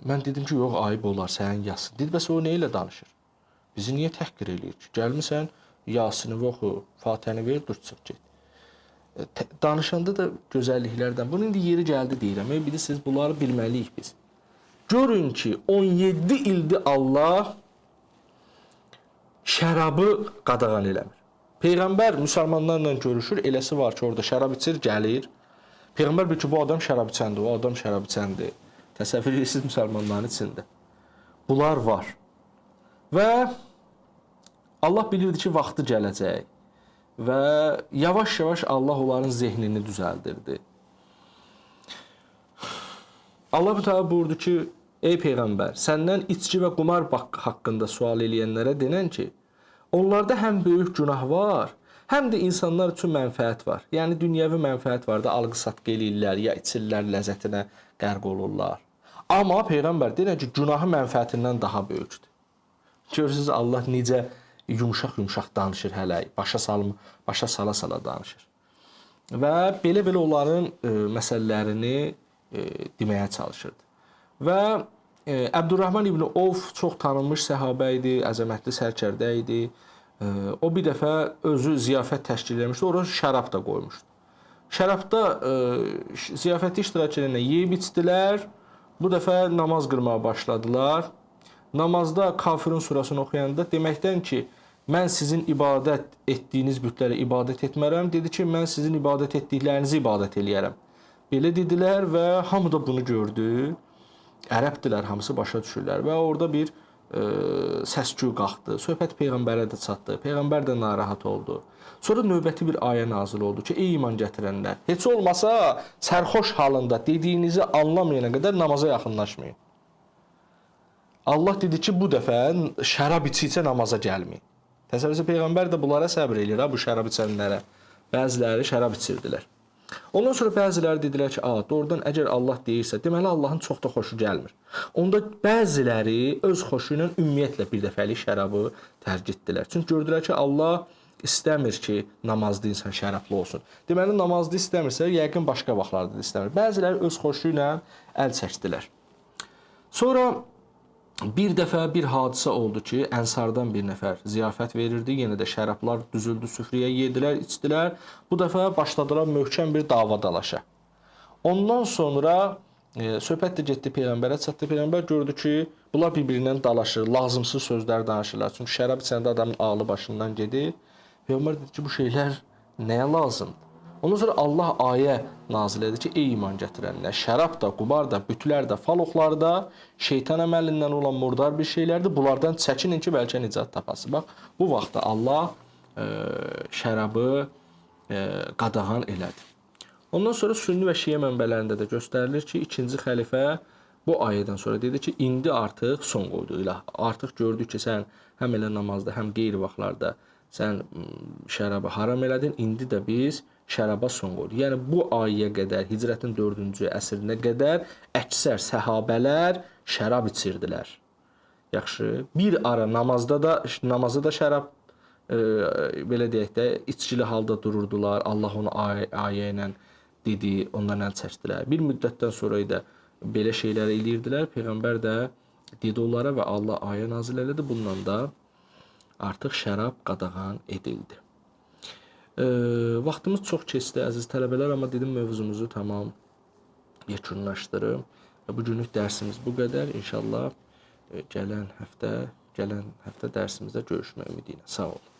Mən dedim ki, yox, ayıb olar, sənin yasın. Dedi, bəs o nə ilə danışır? Bizi niyə təhqir eləyir ki? Gəlmirsən, yasını oxu, Fatihəni ver, dur, çıx get. Danışanda da gözəlliklərdən. Bunun indi yeri gəldi deyirəm. Bilirsiniz, bunları bilməliyik biz. Görün ki, 17 ildir Allah şərabı qadağan eləmir. Peyğəmbər müsəlmanlarla görüşür, eləsi var ki, orada şərab içir, gəlir. Peyğəmbər bilir ki, bu adam şərab içəndir, o adam şərab içəndir. Təsəvvür edirsiniz müsəlmanların içində. Bunlar var. Və Allah bilirdi ki, vaxtı gələcək. Və yavaş-yavaş Allah onların zehnini düzəldirdi. Allah Teala buyurdu ki, ey Peyğəmbər, səndən içki və qumar haqqında sual eləyənlərə denən ki, onlarda həm böyük günah var, həm də insanlar üçün mənfəət var. Yəni, dünyəvi mənfəət var da, alqı-satqı eləyirlər, ya içirlər, ləzzətinə qərq olurlar. Amma Peyğəmbər denən ki, günahı mənfəətindən daha böyükdür. Görürsünüz, Allah necə yumşaq-yumşaq danışır hələ, başa sala-sala danışır. Və belə-belə onların məsələlərini deməyə çalışırdı. Və Əbdurrahman İbn Avf çox tanınmış səhabə idi, əzəmətli sərkərdə idi. O bir dəfə özü ziyafət təşkil etmişdi, orada şərab da qoymuşdu. Şərabda ziyafətdə iştirak edənlər yeyib içdilər, bu dəfə namaz qırmağa başladılar. Namazda Kafirin surasını oxuyanda deməkdən ki, mən sizin ibadət etdiyiniz bütlərə ibadət etmərəm, dedi ki, mən sizin ibadət etdiklərinizi ibadət eləyərəm. Belə dedilər və hamı da bunu gördü. Ərəbdilər, hamısı başa düşürlər və orada bir səs-küy qalxdı. Söhbət Peyğəmbərə də çatdı. Peyğəmbər də narahat oldu. Sonra növbəti bir ayə nazil oldu ki, ey iman gətirənlər, heç olmasa sərxoş halında dediyinizi anlamayana qədər namaza yaxınlaşmayın. Allah dedi ki, bu dəfə şərab içicə namaza gəlməyin. Təsəvvürsə Peyğəmbər də bunlara səbr eləyir, bu şərab içənlərə. Bəziləri şərab içirdilər. Ondan sonra bəziləri dedilər ki, doğrudan əgər Allah deyirsə, deməli Allahın çox da xoşu gəlmir. Onda bəziləri öz xoşu ilə ümumiyyətlə bir dəfəlik şərabı tərk etdilər. Çünki gördülər ki, Allah istəmir ki, namazlı insan şərablı olsun. Deməli, namazlı istəmirsə, yəqin başqa vaxtlarda da istəmir. Bəziləri öz xoşu ilə əl çəkdilər. Sonra bir dəfə bir hadisə oldu ki, ənsardan bir nəfər ziyafət verirdi, yenə də şərablar düzüldü, süfrəyə yedilər, içdilər. Bu dəfə başladılar möhkəm bir dava dalaşa. Ondan sonra söhbət də getdi Peyğəmbərə çatdı. Peyğəmbər gördü ki, bunlar bir-birindən dalaşır, lazımsız sözlər danışırlar. Çünki şərab içəndə adamın ağlı başından gedir. Peyğəmbər dedi ki, bu şeylər nəyə lazımdır? Ondan sonra Allah ayə nazil edir ki, ey iman gətirənlər, şərab da, qumar da, bütlər də, faloqlar da şeytan əməlindən olan murdar bir şeylərdir. Bunlardan çəkinin ki, bəlkə nicat tapasın. Bax, bu vaxtda Allah şərabı qadağan elədi. Ondan sonra Sünni və Şiə mənbələrində də göstərilir ki, ikinci xəlifə bu ayədən sonra dedi ki, indi artıq son qoyduq ilə. Artıq gördük ki, sən həm elə namazda, həm qeyri vaxtlarda sən şərabı haram elədin. İndi də biz şəraba son qoyduq. Yəni bu ayəyə qədər, Hicrətin 4-cü əsrinə qədər əksər səhabələr şərab içirdilər. Yaxşı. Bir ara namazda da şərab belə deyək də içkili halda dururdular. Allah onu ayə ilə dedi, ondan əl çəkdilər. Bir müddətdən sonra da belə şeylər eləyirdilər. Peyğəmbər də dedi onlara və Allah ayə nazil elədi. Bununla da artıq şərab qadağan edildi. Vaxtımız çox keçdi əziz tələbələr, amma dedim mövzumuzu tamam yekunlaşdırım. Bu günlük dərsimiz bu qədər. İnşallah gələn həftə dərsimizdə görüşmək ümidi ilə. Sağ olun.